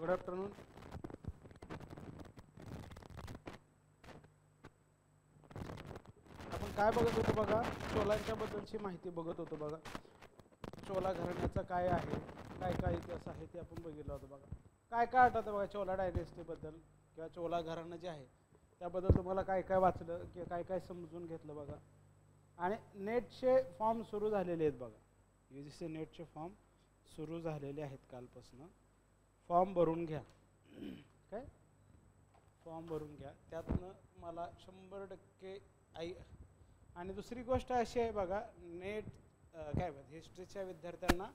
Good afternoon. आपण काय बघत होतो बघा, चोलांच्या बद्दलची माहिती बघत होतो बघा. चोला घराण्याचा काय आहे, काय काय इतिहास आहे ते आपण बघितलं होतं बघा. काय काय आठवतं बघा चोला डायनेस्टीबद्दल किंवा चोला घराणं जे आहे त्याबद्दल तुम्हाला काय काय वाचलं किंवा काय काय समजून घेतलं बघा. आणि नेटचे फॉर्म सुरू झालेले आहेत बघा. UGC नेटचे फॉर्म सुरू झालेले आहेत कालपासून. फॉर्म भरून घ्या. काय फॉर्म भरून घ्या, त्यातनं मला 100% आणि दुसरी गोष्ट अशी आहे बघा, नेट काय हिस्ट्रीच्या विद्यार्थ्यांना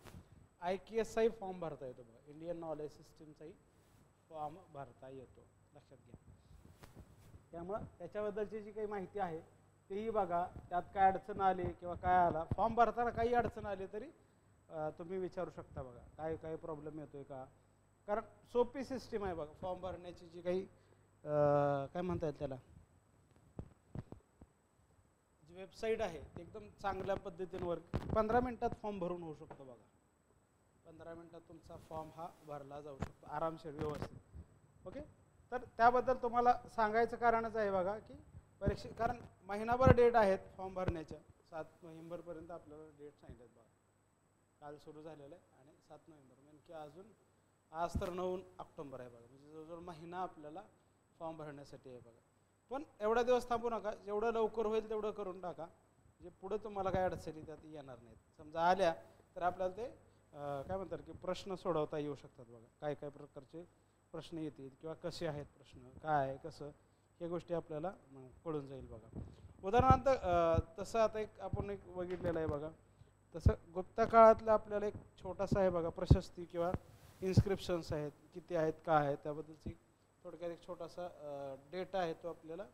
IQSI फॉर्म भरता येतो बघा. इंडियन नॉलेज सिस्टीमचाही फॉर्म भरता येतो, लक्षात घ्या. त्यामुळं त्याच्याबद्दलची जी काही माहिती आहे तेही बघा. त्यात काय अडचण आली किंवा काय आला, फॉर्म भरताना काही अडचण आली तरी तुम्ही विचारू शकता बघा. काय काय प्रॉब्लेम येतोय का, कारण सोपी सिस्टीम आहे बघा. फॉर्म भरण्याची जी काही काय म्हणता येईल त्याला, जी वेबसाईट आहे ती एकदम चांगल्या पद्धतीने 15 मिनिटात फॉर्म भरून होऊ शकतो बघा. 15 मिनिटात तुमचा फॉर्म हा भरला जाऊ शकतो आरामशीर व्यवस्थित. ओके, तर त्याबद्दल तुम्हाला सांगायचं कारणच आहे बघा की कारण महिनाभर डेट आहेत फॉर्म भरण्याच्या. 7 नोव्हेंबरपर्यंत आपल्याला डेट सांगितलं बघा. काल सुरू झालेलं आहे आणि 7 नोव्हेंबर म्हणजे अजून आज तर 9 ऑक्टोबर आहे बघा. म्हणजे जवळजवळ महिना आपल्याला फॉर्म भरण्यासाठी आहे बघा. पण एवढा दिवस थांबू नका, जेवढं लवकर होईल तेवढं करून टाका. म्हणजे पुढे तुम्हाला काय अडचणी त्यात येणार नाहीत. समजा आल्या तर आपल्याला ते काय म्हणतात की प्रश्न सोडवता येऊ शकतात बघा. काय काय प्रकारचे प्रश्न येतील किंवा कसे आहेत प्रश्न, काय कसं, हे गोष्टी आपल्याला कळून जाईल बघा. उदाहरणार्थ तसं आता आपण एक बघितलेलं आहे बघा. तसं गुप्त काळातलं आपल्याला एक छोटासा आहे बघा प्रशस्ती किंवा इन्स्क्रिप्शन्स आहेत, किती आहेत काय आहेत त्याबद्दलची थोडक्यात एक छोटासा डेटा आहे तो आपल्याला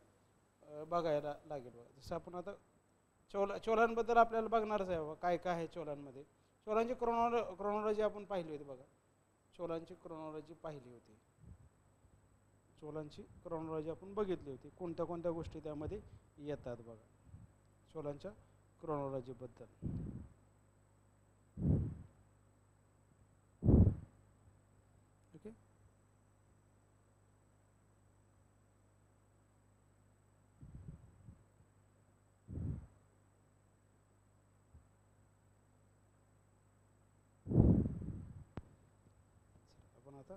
बघायला लागेल बघा. जसं आपण आता चोलांबद्दल आपल्याला बघणारच आहे बघा. काय काय आहे चोलांमध्ये. चोलांची क्रोनॉलॉजी आपण पाहिली होती बघा. चोलांची क्रोनॉलॉजी पाहिली होती. चोलांची क्रोनॉलॉजी आपण बघितली होती. कोणत्या कोणत्या गोष्टी त्यामध्ये येतात बघा चोलांच्या क्रोनॉलॉजीबद्दल. ओके, आपण आता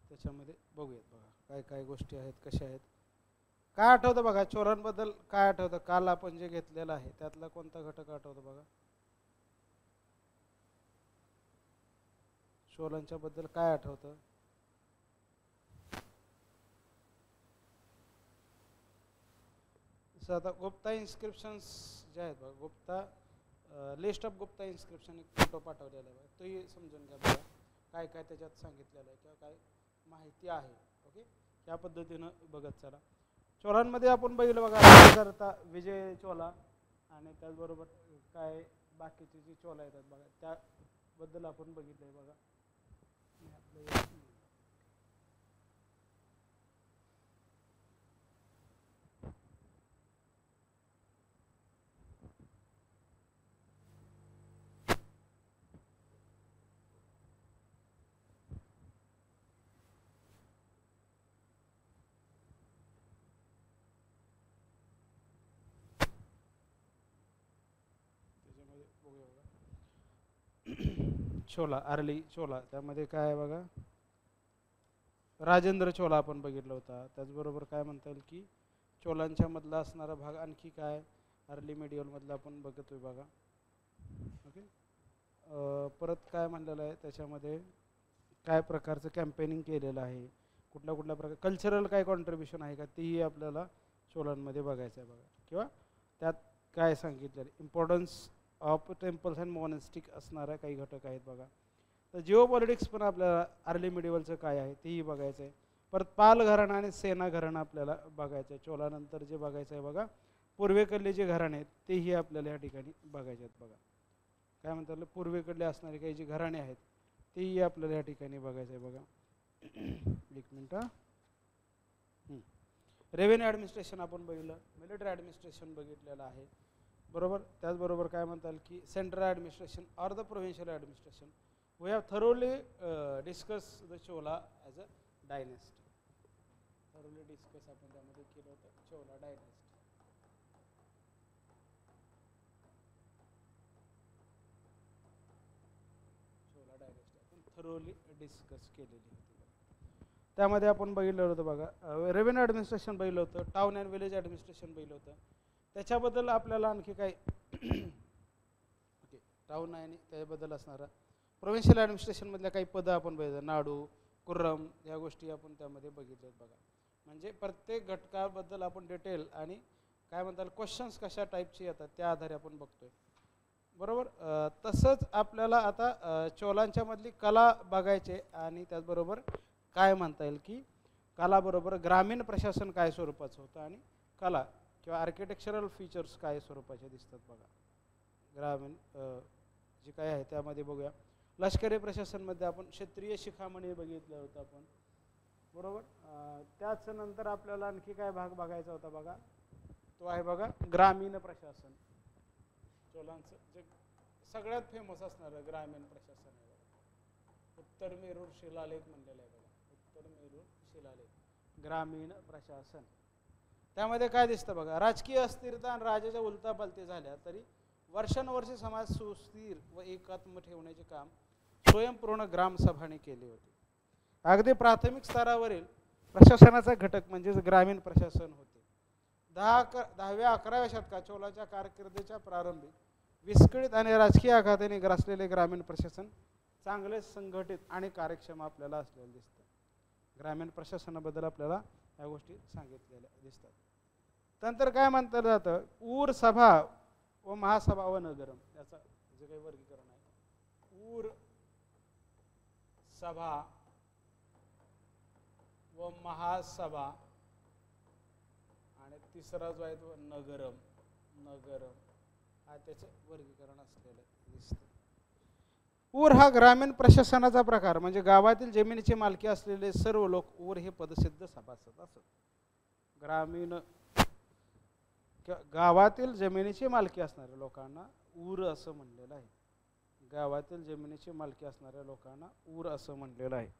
त्याच्यामध्ये बघूयात बघा काय काय गोष्टी आहेत, कशा आहेत. काय आठवतं बघा चोलांबद्दल, काय आठवतं काल आपण जे घेतलेलं आहे त्यातला कोणता घटक आठवतं बघा. चोलांच्या बद्दल काय आठवतं. जसं आता गुप्ता इन्स्क्रिप्शन्स जे आहेत बघा, Gupta list of Gupta inscription एक फोटो पाठवलेला आहे बघा. तोही समजून घ्या बघा काय काय त्याच्यात सांगितलेलं आहे किंवा काय माहिती आहे. ओके, या पद्धतीनं बघत चला. चोलांमध्ये आपण बघितलं बघा करता विजय चोला आणि त्याचबरोबर काय बाकीचे जे चोला येतात बघा त्याबद्दल आपण बघितलं आहे बघा. चोला अर्ली चोला त्यामध्ये काय आहे बघा. राजेंद्र चोला आपण बघितला होता. त्याचबरोबर काय म्हणता येईल की चोलांच्या मधला असणारा भाग आणखी काय अर्ली मिडियल मधला आपण बघतोय बघा. ओके, परत काय म्हणलेलं आहे त्याच्यामध्ये, काय प्रकारचं कॅम्पेनिंग केलेलं आहे, कुठल्या कुठल्या प्रकार कल्चरल काय कॉन्ट्रीब्युशन आहे का तेही आपल्याला चोलांमध्ये बघायचं आहे बघा. किंवा त्यात काय सांगितलं इम्पॉर्टन्स ऑफ टेम्पल्स अँड मॉनेस्टिक असणाऱ्या काही घटक आहेत बघा. तर जिओ पॉलिटिक्स पण आपल्याला अर्ली मिडिवलचं काय आहे तेही बघायचं आहे. परत पाल घराणं आणि सेना घराणं आपल्याला बघायचं आहे. चोलानंतर जे बघायचं आहे बघा पूर्वेकडले जे घराणे आहेत तेही आपल्याला या ठिकाणी बघायचे आहेत बघा. काय म्हणतात पूर्वेकडले असणारे काही जे घराणे आहेत तेही आपल्याला या ठिकाणी बघायचं आहे बघा. एक मिनटं. रेव्हेन्यू ॲडमिनिस्ट्रेशन आपण बघितलं, मिलिटरी ॲडमिनिस्ट्रेशन बघितलेलं आहे बरोबर. त्याचबरोबर काय म्हणताल की central administration or the provincial administration. We have thoroughly discuss the Chola as a dynasty. Thoroughly discuss आपण त्यामध्ये केलं होतं चोला डायनेस्टी. चोला डायनेस्टी आपण थरोली डिस्कस केलेली होती. त्यामध्ये आपण बघितलं होतं बघा, रेव्हेन्यू ॲडमिनिस्ट्रेशन बघितलं होतं, टाउन अँड विलेज ॲडमिनिस्ट्रेशन बघितलं होतं. त्याच्याबद्दल आपल्याला आणखी काही ओके टाउन आणि त्याबद्दल असणारा प्रोव्हिन्शियल ॲडमिनिस्ट्रेशनमधल्या काही पदं आपण बघितलं, नाडू, कुर्रम, या गोष्टी आपण त्यामध्ये बघितल्यात बघा. म्हणजे प्रत्येक घटकाबद्दल आपण डिटेल आणि काय म्हणतात क्वेश्चन्स कशा टाईपचे येतात त्या आधारे आपण बघतोय, बरोबर. तसंच आपल्याला आता चोलांच्या मधली कला बघायचे आणि त्याचबरोबर काय म्हणता येईल की कलाबरोबर ग्रामीण प्रशासन काय स्वरूपाचं होतं आणि कला किंवा आर्किटेक्चरल फीचर्स काय स्वरूपाचे दिसतात बघा. ग्रामीण जे काय आहे त्यामध्ये बघूया. लष्करी प्रशासनमध्ये आपण क्षेत्रीय शिखामणी बघितलं होतं आपण, बरोबर. त्याच नंतर आपल्याला आणखी काय भाग बघायचा होता बघा, तो आहे बघा ग्रामीण प्रशासन. चोलांचं जे सगळ्यात फेमस असणारं ग्रामीण प्रशासन आहे बघा. उत्तर मेरूर शिलालेख म्हणलेलं आहे बघा, उत्तर मेरूर शिलालेख ग्रामीण प्रशासन. त्यामध्ये काय दिसतं बघा, राजकीय अस्थिरता आणि राजाच्या उलतापालती झाल्या तरी वर्षानुवर्षे समाज सुस्थिर व एकात्म ठेवण्याचे काम स्वयंपूर्ण ग्रामसभाने केले होते. अगदी प्राथमिक स्तरावरील प्रशासनाचा घटक म्हणजे ग्रामीण प्रशासन होते. 10व्या-11व्या शतकात चोलाच्या कारकिर्दीच्या प्रारंभी विस्कळीत आणि राजकीय आघाताने ग्रासलेले ग्रामीण प्रशासन चांगले संघटित आणि कार्यक्षम आपल्याला असलेले दिसतं. ग्रामीण प्रशासनाबद्दल आपल्याला या गोष्टी सांगितलेल्या दिसतात. नंतर काय म्हणलं जातं, ऊर सभा व महासभा व नगरम, याचं जे काही वर्गीकरण आहे, ऊर सभा व महासभा आणि तिसरा जो आहे तो नगरम, नगरम हा त्याचं वर्गीकरण असलेलं दिसतं. ऊर हा ग्रामीण प्रशासनाचा प्रकार म्हणजे गावातील जमिनीची मालकी असलेले सर्व लोक ऊर हे पदसिद्ध सभासद असत. ग्रामीण गावातील जमिनीची मालकी असणाऱ्या लोकांना ऊर असं म्हणलेलं आहे. गावातील जमिनीची मालकी असणाऱ्या लोकांना ऊर असं म्हणलेलं आहे.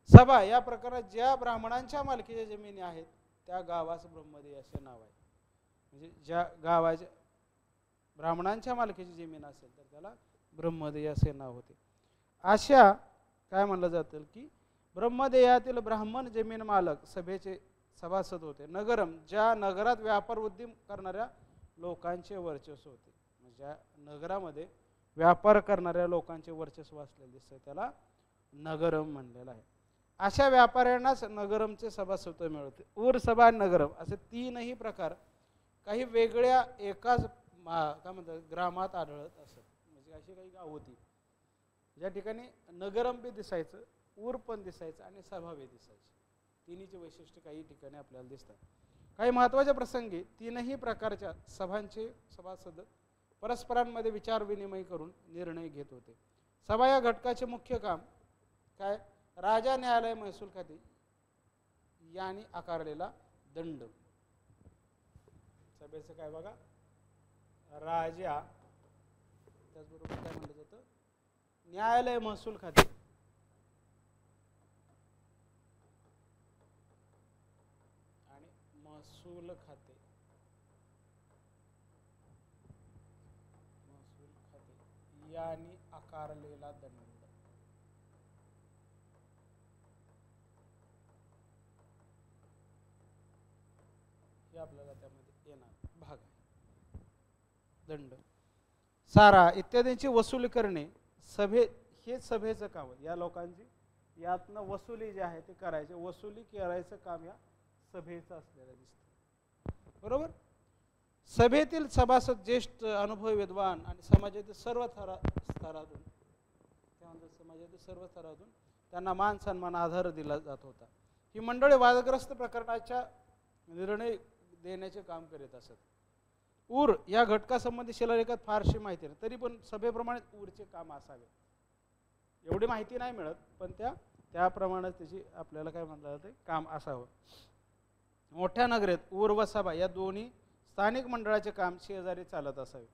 सभा या प्रकारात ज्या ब्राह्मणांच्या मालकीच्या जमिनी आहेत त्या गावास ब्रह्मदेय असे नाव आहे. म्हणजे ज्या गावाच्या ब्राह्मणांच्या मालकीची जमीन असेल तर त्याला ब्रह्मदेय असे नाव होते. अशा काय म्हणलं जातं की ब्रह्मदेयातील ब्राह्मण जमीन मालक सभेचे सभासद होते. नगरम ज्या नगरात व्यापार उद्यम करणाऱ्या लोकांचे वर्चस्व होते. ज्या नगरामध्ये व्यापार करणाऱ्या लोकांचे वर्चस्व असलेले दिसते त्याला नगरम म्हणलेलं आहे. अशा व्यापाऱ्यांनाच नगरमचे सभासत्व मिळते. ऊर सभा आणि नगरम असे तीनही प्रकार काही वेगळ्या एकाच काय म्हणतात ग्रामात आढळत असत. म्हणजे अशी काही गाव होती ज्या ठिकाणी नगरम बी दिसायचं, ऊर पण दिसायचं आणि सभा बी दिसायची. तिन्हीचे वैशिष्ट्य काही ठिकाणी आपल्याला दिसतात. काही महत्त्वाच्या प्रसंगी तीनही प्रकारच्या सभांचे सभासद परस्परांमध्ये विचार विनिमय करून निर्णय घेत होते. सभा या घटकाचे मुख्य काम काय, राजा, न्यायालय, महसूल खाते यांनी आकारलेला दंड. सभेचं काय बघा, राजा, त्याचबरोबर काय म्हणलं जातं न्यायालय, महसूल खाते आणि महसूल खाते, महसूल खाते यांनी आकारलेला दंड. हे आपल्याला त्यामध्ये येणार भाग आहे. दंड, सारा इत्यादींची वसुली करणे हेच सभेचं काम आहे. या लोकांची यातनं वसुली जी आहे ते करायचे, वसुली करायचं काम या सभेचं असलेलं दिसतं, बरोबर. सभेतील सभासद ज्येष्ठ, अनुभवी, विद्वान आणि समाजातील सर्व स्तरातून त्यांना मान सन्मान आधार दिला जात होता. ही मंडळी वादग्रस्त प्रकरणाच्या निर्णय देण्याचे काम करीत असत. ऊर या घटकासंबंधी शिलालेखात फारशी माहिती नाही, तरी पण सभेप्रमाणे ऊरचे काम असावे एवढी माहिती नाही मिळत, पण त्याप्रमाणे त्याची आपल्याला काय म्हणलं जाते काम असावं. मोठ्या नगरीत ऊर व सभा या दोन्ही स्थानिक मंडळाचे काम शेजारी चालत असावे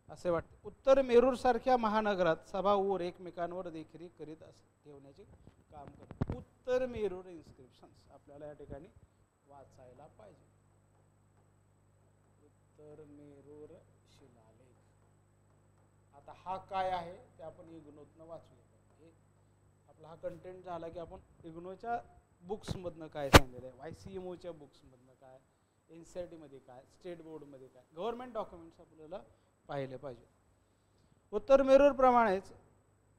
असे वाटते. उत्तर मेरूर सारख्या महानगरात सभा ऊर एकमेकांवर देखरेख करीत ठेवण्याचे काम करतात. उत्तर मेरूर इन्स्क्रिप्शन्स आपल्याला या ठिकाणी वाचायला पाहिजे. उत्तर मेरूर शिलालेख. आता हा काय आहे ते आपण इग्नोतनं वाचूया. हे आपला हा कंटेंट झाला की आपण इग्नोच्या बुक्समधनं काय सांगितलं आहे, YCMOच्या बुक्समधनं काय, NCERTमध्ये काय, स्टेट बोर्डमध्ये काय, गव्हर्नमेंट डॉक्युमेंट्स आपल्याला पाहिले पाहिजे. उत्तर मेरूर प्रमाणेच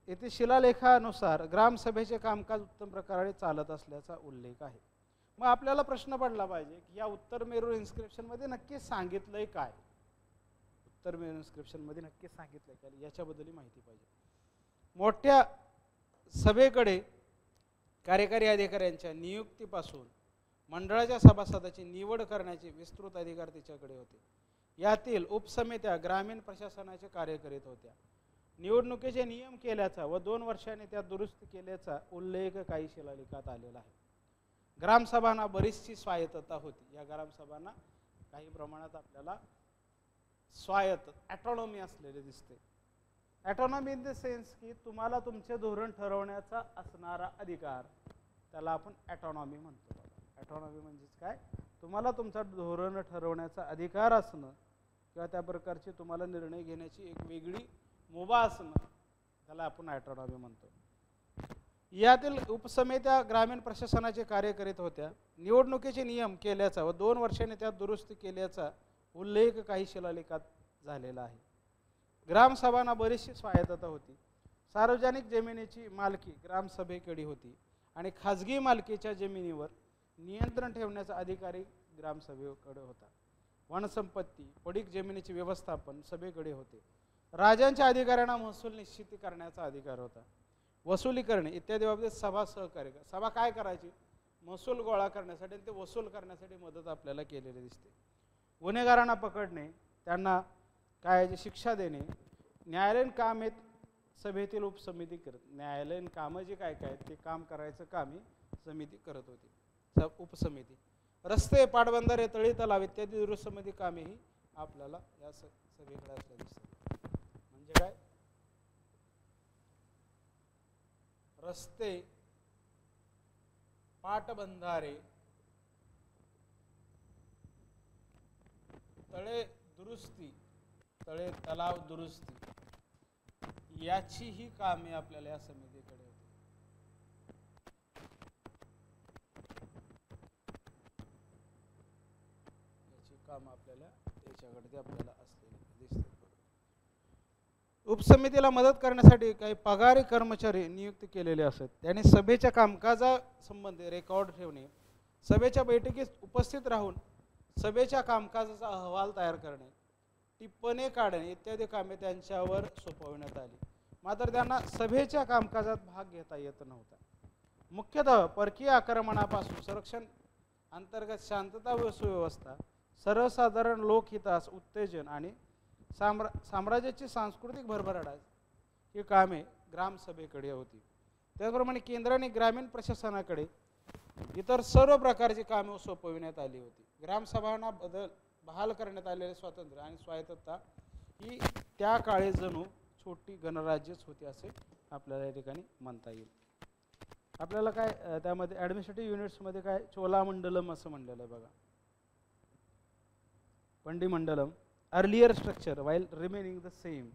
येथे शिलालेखानुसार ग्रामसभेचे कामकाज उत्तम प्रकारे चालत असल्याचा उल्लेख आहे. मग आपल्याला प्रश्न पडला पाहिजे की या उत्तर मेरूर इन्स्क्रिप्शनमध्ये नक्की सांगितलंय काय, उत्तर मेरूर इन्स्क्रिप्शनमध्ये नक्की सांगितलंय काय याच्याबद्दल माहिती पाहिजे. मोठ्या सभेकडे कार्यकारी अधिकाऱ्यांच्या नियुक्तीपासून मंडळाच्या सभासदाची निवड करण्याचे विस्तृत अधिकार तिच्याकडे होते. यातील उपसमित्या ग्रामीण प्रशासनाचे कार्य करीत होत्या. निवडणुकीचे नियम केल्याचा व 2 वर्षांनी त्या दुरुस्त केल्याचा उल्लेख काही शिलालेखात आलेला आहे. ग्रामसभांना बरीचशी स्वायत्तता होती. या ग्रामसभांना काही प्रमाणात आपल्याला स्वायत्त ॲटॉनॉमी असलेले दिसते. ॲटॉनॉमी इन द सेन्स की तुम्हाला तुमचे धोरण ठरवण्याचा असणारा अधिकार, त्याला आपण ॲटॉनॉमी म्हणतो. ॲटॉनॉमी म्हणजेच काय, तुम्हाला तुमचा धोरण ठरवण्याचा अधिकार असणं किंवा त्या प्रकारचे तुम्हाला निर्णय घेण्याची एक वेगळी मुभा असणं, त्याला आपण ॲटॉनॉमी म्हणतो. यातील उपसमित्या ग्रामीण प्रशासनाचे कार्य करीत होत्या. निवडणुकीचे नियम केल्याचा व 2 वर्षांनी त्यात दुरुस्ती केल्याचा उल्लेख काही शिलालेखात झालेला आहे. ग्रामसभांना बरीचशी स्वायत्तता होती. सार्वजनिक जमिनीची मालकी ग्रामसभेकडे होती आणि खाजगी मालकीच्या जमिनीवर नियंत्रण ठेवण्याचा अधिकारी ग्रामसभेकडे होता. वनसंपत्ती, पडीक जमिनीचे व्यवस्थापन सभेकडे होते. राजांच्या अधिकाऱ्यांना महसूल निश्चित करण्याचा अधिकार होता. वसुली करणे इत्यादी बाबतीत सभा सहकार्य, सभा काय करायची, महसूल गोळा करण्यासाठी आणि ते वसूल करण्यासाठी मदत आपल्याला केलेली दिसते. गुन्हेगारांना पकडणे, त्यांना काय शिक्षा देणे, न्यायालयीन काम हे सभेतील उपसमिती करत. न्यायालयीन कामं जे काय काय ते काम करायचं काम ही समिती करत होती, उपसमिती. रस्ते, पाटबंधारे, तळी तलाव इत्यादी दुरुस्तीमध्ये कामेही आपल्याला या सभेकडे असल्या दिसतात. म्हणजे काय, रस्ते, पाटबंधारे, तळे दुरुस्ती, तळे तलाव दुरुस्ती याची ही कामे आपल्याला या समितीकडे होती. याची काम आपल्याला याच्याकडे आपल्याला असलेली दिसते. उपसमितीला मदत करण्यासाठी काही पगारी कर्मचारी नियुक्त केलेले असत. त्यांनी सभेच्या कामकाजासंबंधी रेकॉर्ड ठेवणे, सभेच्या बैठकीत उपस्थित राहून सभेच्या कामकाजाचा अहवाल तयार करणे, टिप्पणी काढणे इत्यादी कामे त्यांच्यावर सोपवण्यात आली. मात्र त्यांना सभेच्या कामकाजात भाग घेता येत नव्हता. मुख्यतः परकीय आक्रमणापासून संरक्षण, अंतर्गत शांतता व सुव्यवस्था, सर्वसाधारण लोकहितास उत्तेजन आणि साम्राज्याची सांस्कृतिक भरभराट ही कामे ग्रामसभेकडे होती. त्याचप्रमाणे केंद्राने ग्रामीण प्रशासनाकडे इतर सर्व प्रकारची कामे सोपविण्यात आली होती. ग्रामसभांना बहाल करण्यात आलेले स्वातंत्र्य आणि स्वायत्तता ही त्या काळी जणू छोटी गणराज्यच होती असे आपल्याला या ठिकाणी म्हणता येईल. आपल्याला काय त्यामध्ये ॲडमिनिस्ट्रेटिव्ह युनिट्समध्ये काय चोलामंडलम असं म्हणलेलं आहे बघा. पंडिमंडलम earlier structure while remaining the same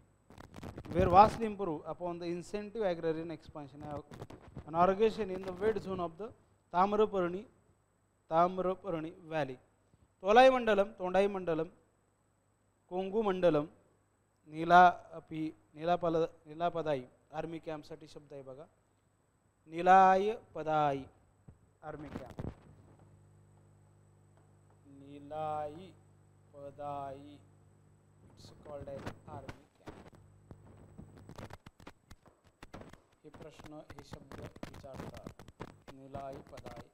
were vastly improved upon the incentive agrarian expansion and organization in the wet zone of the Tamraparni valley. Tolai Mandalam, Tondai Mandalam, Kongu Mandalam, Nilapadai army camp साठी शब्द आहे बघा. निलाय पदाई army camp, निलाई पदाई called as army camp. हे प्रश्न हे शब्द विचारतात. निलाई पदाई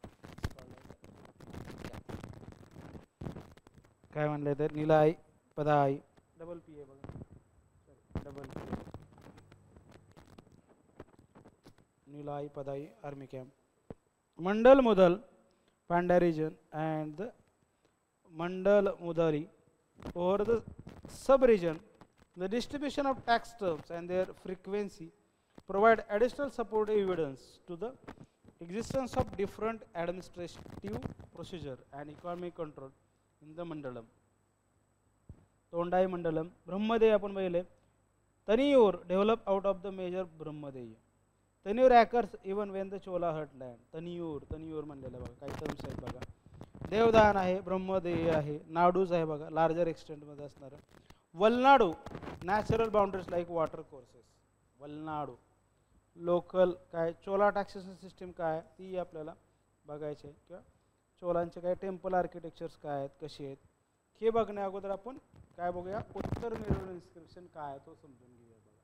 काय म्हणले तर निलाई पदाई डबल पी आहे बघा, डबल पी, निलाई पदाई आर्मी कॅम्प. मंडल मुदल Panda region and the Mandal Mudari over the sub-region. The distribution of tax terms and their frequency provide additional supportive evidence to the Existence of different administrative procedure and economic control in the Mandalam. तोंडाई मंडलम. ब्रह्मदेय आपण पाहिले. Taniyur develop out of the major brahmadeya. Taniyur occurs even when the Chola had land. तनियूर म्हणलेलं बघा, काही terms आहेत बघा. देवदान आहे, ब्रह्मदेय आहे, नाडूज आहे बघा, लार्जर एक्सटेंटमध्ये असणारं. Valanadu natural boundaries like water courses. Valanadu local काय चोला टॅक्सेशन सिस्टीम काय ती आपल्याला बघायची आहे, किंवा चोलांचे काय टेम्पल आर्किटेक्चर्स काय आहेत, कसे आहेत हे बघण्या अगोदर आपण काय बघूया, उत्तर मेरूर इन्स्क्रिप्शन काय आहे तो समजून घेऊया बघा.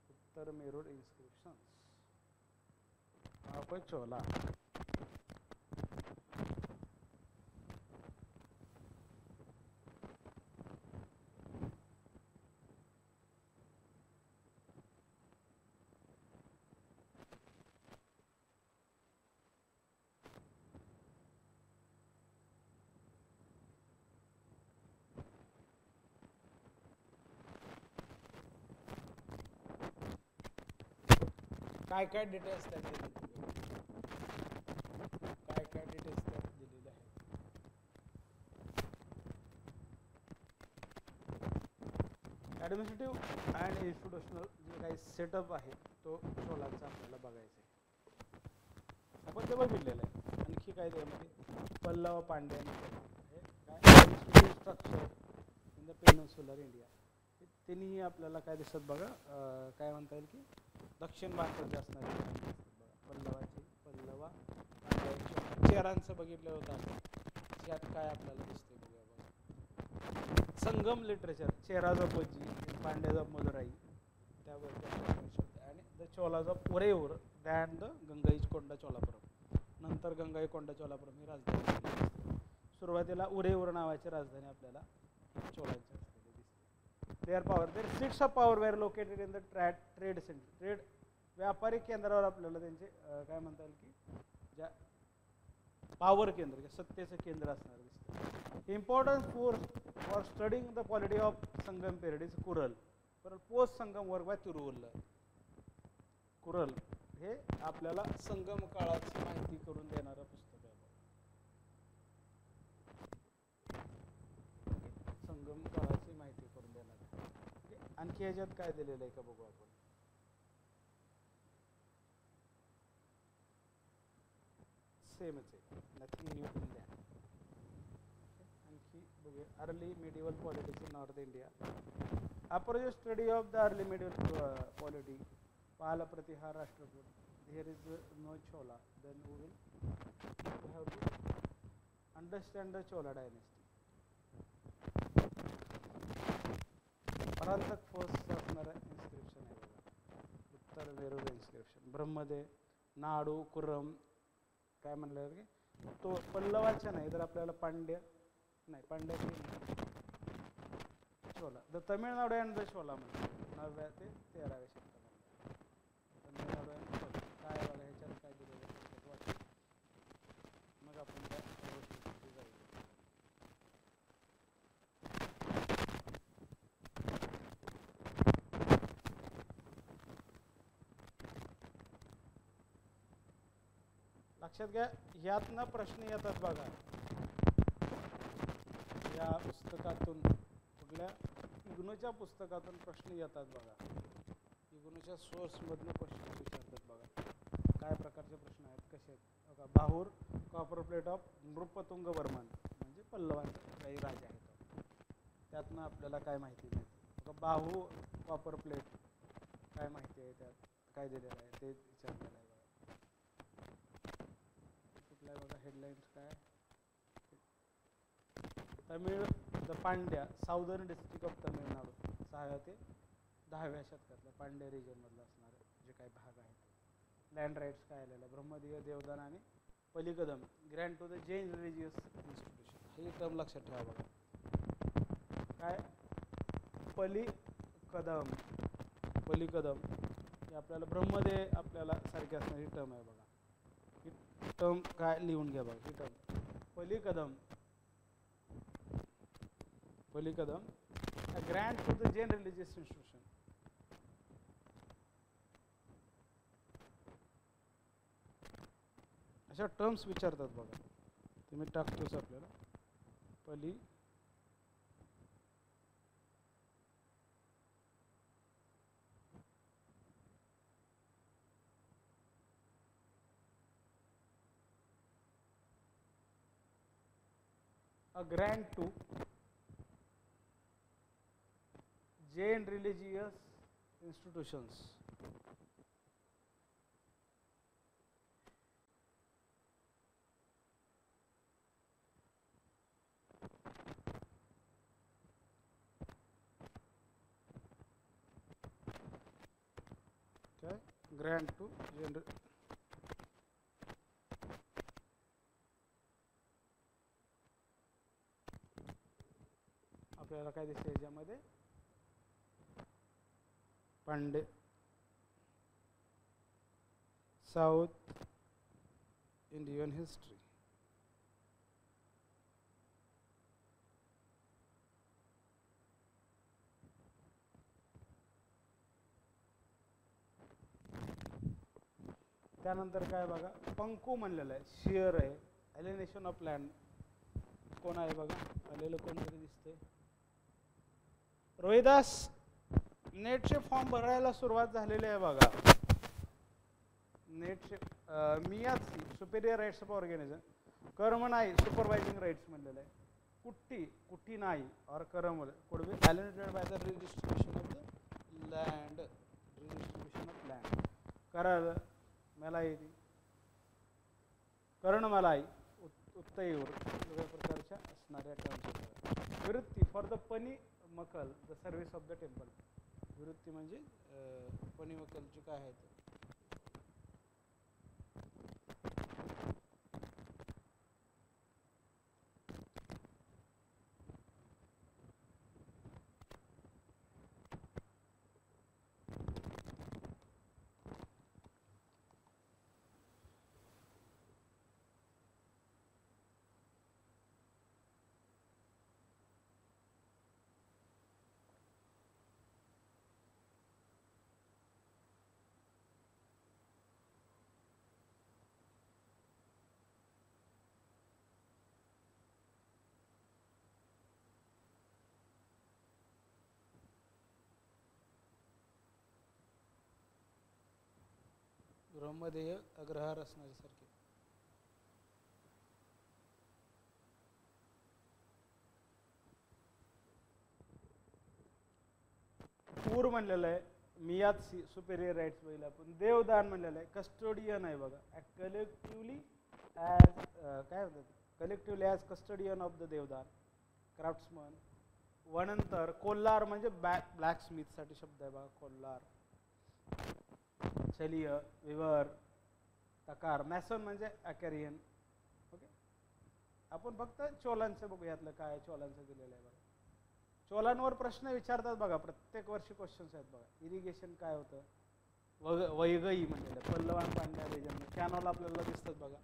उत्तर मेरूर इन्स्क्रिप्शन आपण चोला. काय काय डिटेल्स त्यात डिटेल्स त्यात दिलेले आहेत. ॲडमिनिस्ट्रेटिव्ह अँड इन्स्टिट्यूशनल जे काही सेटअप आहे तो चोलांचा आपल्याला बघायचा आहे. आपण ते बघितलेलं आहे. आणखी काय त्यामध्ये पल्लव पांड्याने हे काय structure in the peninsular India त्यांनीही आपल्याला काय दिसत बघा, काय म्हणता येईल की दक्षिण भारतात असणारे पल्लवा चेहरांचं बघितलं होतं आपण. यात काय आपल्याला दिसते बघूया बघा. संगम लिटरेचर चेहराज ऑफ बज्जी, पांड्याज ऑफ मदुराई, त्याबद्दल आणि the Cholas of Uraiyur then the Gangaikonda Cholapuram. नंतर गंगाई कोंडा चोलापुरम ही राजधानी. सुरुवातीला उरेऊर नावाची राजधानी आपल्याला चोलांची असलेली दिसते. Their power their seats of power were located in the trade centre. Trade व्यापारी केंद्रावर आपल्याला त्यांचे काय म्हणता येईल की ज्या पॉवर केंद्र किंवा सत्तेचं केंद्र असणार दिसतं. Importance for studying the polity of Sangam period is Kural. Per post Sangam work by तिरुवल्लर. Kural हे आपल्याला संगम काळाची माहिती करून देणारं पुस्तक आहे. संगम काळाची माहिती करून देणार. आणखी ह्याच्यात काय दिलेलं आहे का बघू आपण. सेमच आहे, नथिंग न्यू इन दॅट. आणखी बघूया early medieval politics in North India. Upper study of the early medieval polity Pala Pratihara Rashtrakuta. Here is no Chola then we will have to understand the Chola dynasty. Parantaka फोर्स असणारं इन्स्क्रिप्शन आहे बघा, उत्तर मेरूर इन्स्क्रिप्शन. ब्रह्मदेव, नाडू, कुरम काय म्हणलं की तो पल्लवाच्या नाही तर आपल्याला पांड्याची Chola. The Tamil Nadu and the Chola म्हणजे 9व्या ते 13व्या शतकामध्ये. तमिळनाडू अँड चोला काय बघा ह्याच्यात काय दिलेलं वाटतं, मग आपण त्या गोष्टी जाऊ. लक्षात घ्या, ह्यातनं प्रश्न येतात बघा. या पुस्तकातून कुठल्या इग्नूच्या पुस्तकातून प्रश्न येतात बघा. इग्नूच्या सोर्समधनं क्वेश्चन विचारतात बघा. काय प्रकारचे प्रश्न आहेत, कसे आहेत बघा. बाहूर कॉपर प्लेट ऑफ नृपतुंग वर्मन म्हणजे पल्लवांचे काही राजे आहेत. त्यातनं आपल्याला काय माहिती मिळते बघा. बाहू कॉपर प्लेट काय माहिती आहे, त्यात काय दिलेलं आहे ते विचारलेलं आहे. बघा हेडलाईन्स काय. Tamil the Pandya southern district of Tamil Nadu 6व्या ते 10व्या शतकातल्या पांड्या रिजनमधलं असणारे जे काही भाग आहेत. लँड राईट्स काय आलेलं. ब्रह्मदेय, देवदान आणि pallichchandam grant to the Jain religious institution. हे टर्म लक्षात ठेवा बघा. काय पलीकदम हे आपल्याला ब्रह्मदेय आपल्याला सारखे असणारी टर्म आहे बघा. टर्म काय लिहून घ्या बघा. ही term pallichchandam grant to the Jain religious institution. अशा टर्म्स विचारतात बघा, तुम्ही टाकतोच आपल्याला पली a grant to Jain religious institutions. Okay, grant to Jain. आपल्याला काय दिसते याच्यामध्ये पांडे साऊथ इंडियन हिस्ट्री. त्यानंतर काय बघा, पंकू म्हणलेलं आहे, शिअर आहे, एलिनेशन ऑफ लँड. कोण आहे बघा, आलेलं कोणतरी दिसतंय. रोहिदास, नेटचे फॉर्म भरायला सुरुवात झालेली आहे बघा. नेटचे मियाची सुपेरियर राईट्स ऑफ ऑर्गॅनिझम, कर्म नाही सुपरवायझिंग राईट्स म्हणलेलं आहे. कुट्टी नाही और कर्म could be alienated by the redistribution of the land. Redistribution of land. करार मलाई, कर्णमलाई, उत्तयवर वेगवेगळ्या प्रकारच्या असणाऱ्या terms. विरुत्ती for the pani makkal the service of the temple. विरुत्ती म्हणजे पनी मकलची काय आहे ते. ब्रह्मदेय अग्रहार असण्यासारखे. पूर म्हणलेलं आहे, मियाची सुपेरियर राईट्स बघितलं आपण. देवदान म्हणलेलं आहे, कस्टोडियन आहे बघा, कलेक्टिव्हली ॲज काय होतं, collectively as custodian of the devadana, craftsman. वनंतर कोल्हार म्हणजे ब्लॅक स्मिथसाठी शब्द आहे बघा, कोल्हार. चलिय, विवर, तकार. मॅसन म्हणजे अकॅरियन. ओके, आपण फक्त चोलांचं बघू, यातलं काय चोलांचं दिलेलं आहे बघा. चोलांवर प्रश्न विचारतात बघा, प्रत्येक वर्षी क्वेश्चन्स आहेत बघा. इरिगेशन काय होतं, वैगई म्हणलेलं, पल्लवान पांड्या रिजन. कॅनॉल आपल्याला दिसतात बघा.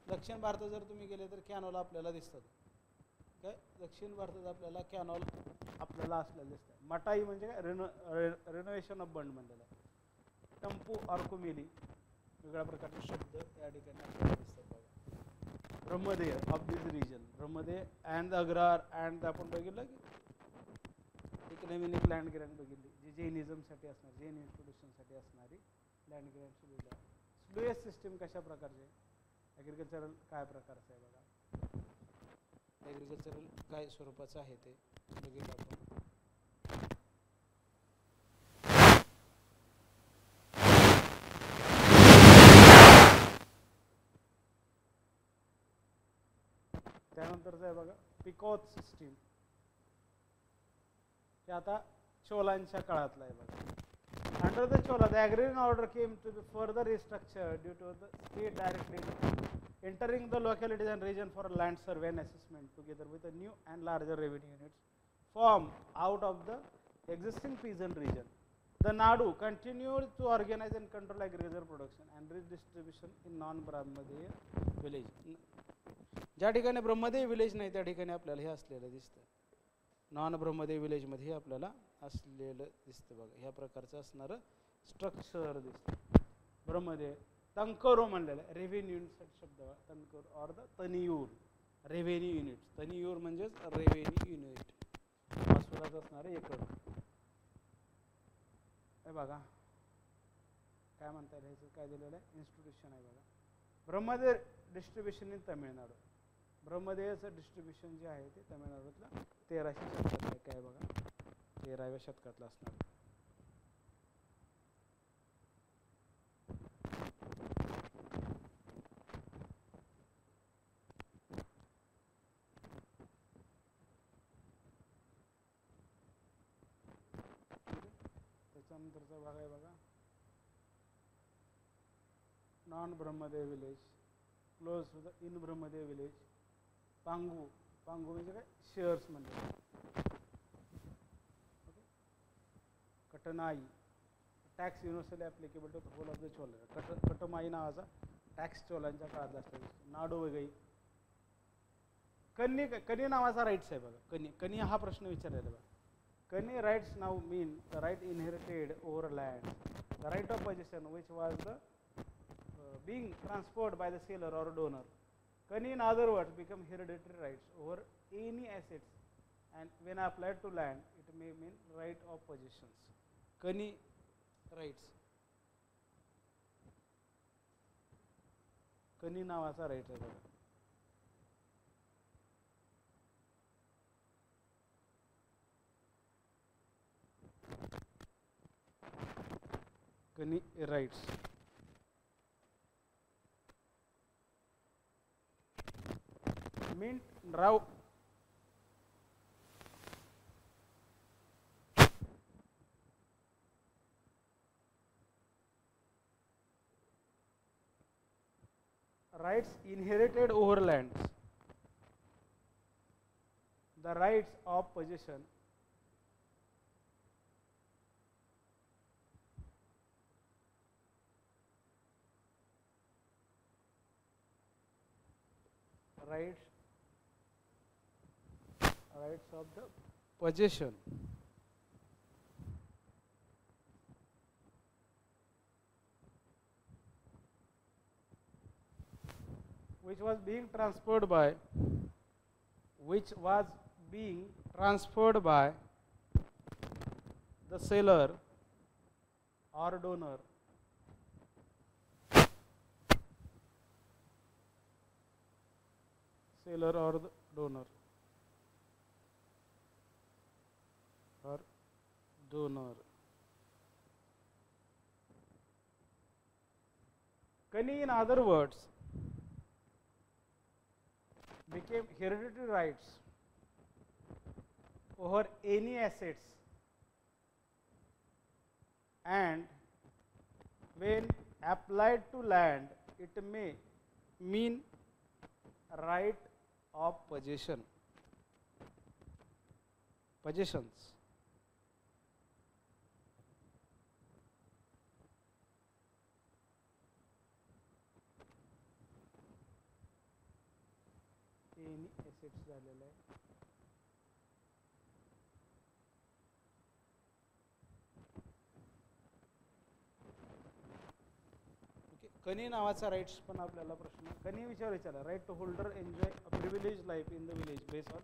दक्षिण भारतात जर तुम्ही गेले तर कॅनॉल आपल्याला दिसतात. काय दक्षिण भारतात आपल्याला कॅनॉल आपल्याला असलेलं दिसतं. मटाई म्हणजे काय, रिनोव्हेशन ऑफ बंड म्हणलेलं आहे. टंपू, ऑर्कोमिली, वेगळ्या प्रकारचे शब्द या ठिकाणी आपल्याला दिसतात बघा. Brahmadeya of this region, brahmadeya and agrahara. And आपण बघितलं की एक नवीन एक लँड ग्रँट बघितली, जी जैनिझमसाठी असणार, जैन इन्स्टिट्यूशनसाठी असणारी लँड ग्रँट सुविधा. स्लुएस सिस्टीम कशा प्रकारचे, ॲग्रिकल्चरल काय प्रकारचं आहे बघा. ॲग्रिकल्चरल काय स्वरूपाचं आहे ते बघितलं आपण. त्यानंतरचं आहे बघा पिकॉट सिस्टीम. हे आता चोलांच्या काळातलं आहे बघा. Under the Chola the agrarian order came to be further restructure due to the state directly entering the localities and region for land survey and assessment together with a new and larger revenue units formed out of the existing peasant region. The Nadu continued to organize and control agriculture production and redistribution in non-Brahmadeya village. ज्या ठिकाणी ब्रह्मदेय village नाही त्या ठिकाणी आपल्याला हे असलेलं दिसतं. Non ब्रह्मदेय विलेजमध्ये आपल्याला असलेलं दिसतं बघा. ह्या प्रकारचं असणारं स्ट्रक्चर दिसतं. ब्रह्मदेय तंकरो म्हणलेलं आहे. रेव्हेन्यू युनिट शब्द तंकर ऑर द तनियूर, रेव्हेन्यू युनिट. तनियूर म्हणजेच रेव्हेन्यू युनिट, महसुलाच असणारे एकक. हे बघा काय म्हणता येईल, ह्याचं काय दिलेलं आहे, इन्स्टिट्यूशन आहे बघा. Brahmadeya distribution in Tamil Nadu. ब्रह्मदेवाचं डिस्ट्रीब्युशन जे आहे ते तमिळनाडूतलं 1300 शतकात आहे. काय बघा 13व्या शतकातलं असणार. त्याच्यानंतरचा भाग आहे बघा non brahmadeya village, close to the in brahmadeya village. पांगू, पांगू म्हणजे काय, शेअर्स म्हणजे. Okay. Kadamai, tax universally applicable to whole of the Chola. कटमाई नावाचा टॅक्स चोलांच्या काळात जास्त दिसतो. नाडू वगैरे. कनी, कनी नावाचा राईट्स आहे बघा. कनी, कनी हा प्रश्न विचारलेला बघा. कनी राईट्स नाव mean the right inherited over land, the right of possession which was the being transferred by the seller or donor. Kani in other words become hereditary rights over any assets, and when applied to land it may mean right of possessions. Kani rights, कनी नावाचा right आहे बघा. Kani rights. Mint raw rights inherited over lands, the rights of possession rights of the possession which was being transferred by the seller or donor or donor. Kani in other words became hereditary rights over any assets, and when applied to land it may mean right of possessions. any assets झालेलं आहे. Okay. कनी नावाचा rights पण आपल्याला प्रश्न कनी विचारला. Right to holder enjoy a privilege life in the village based on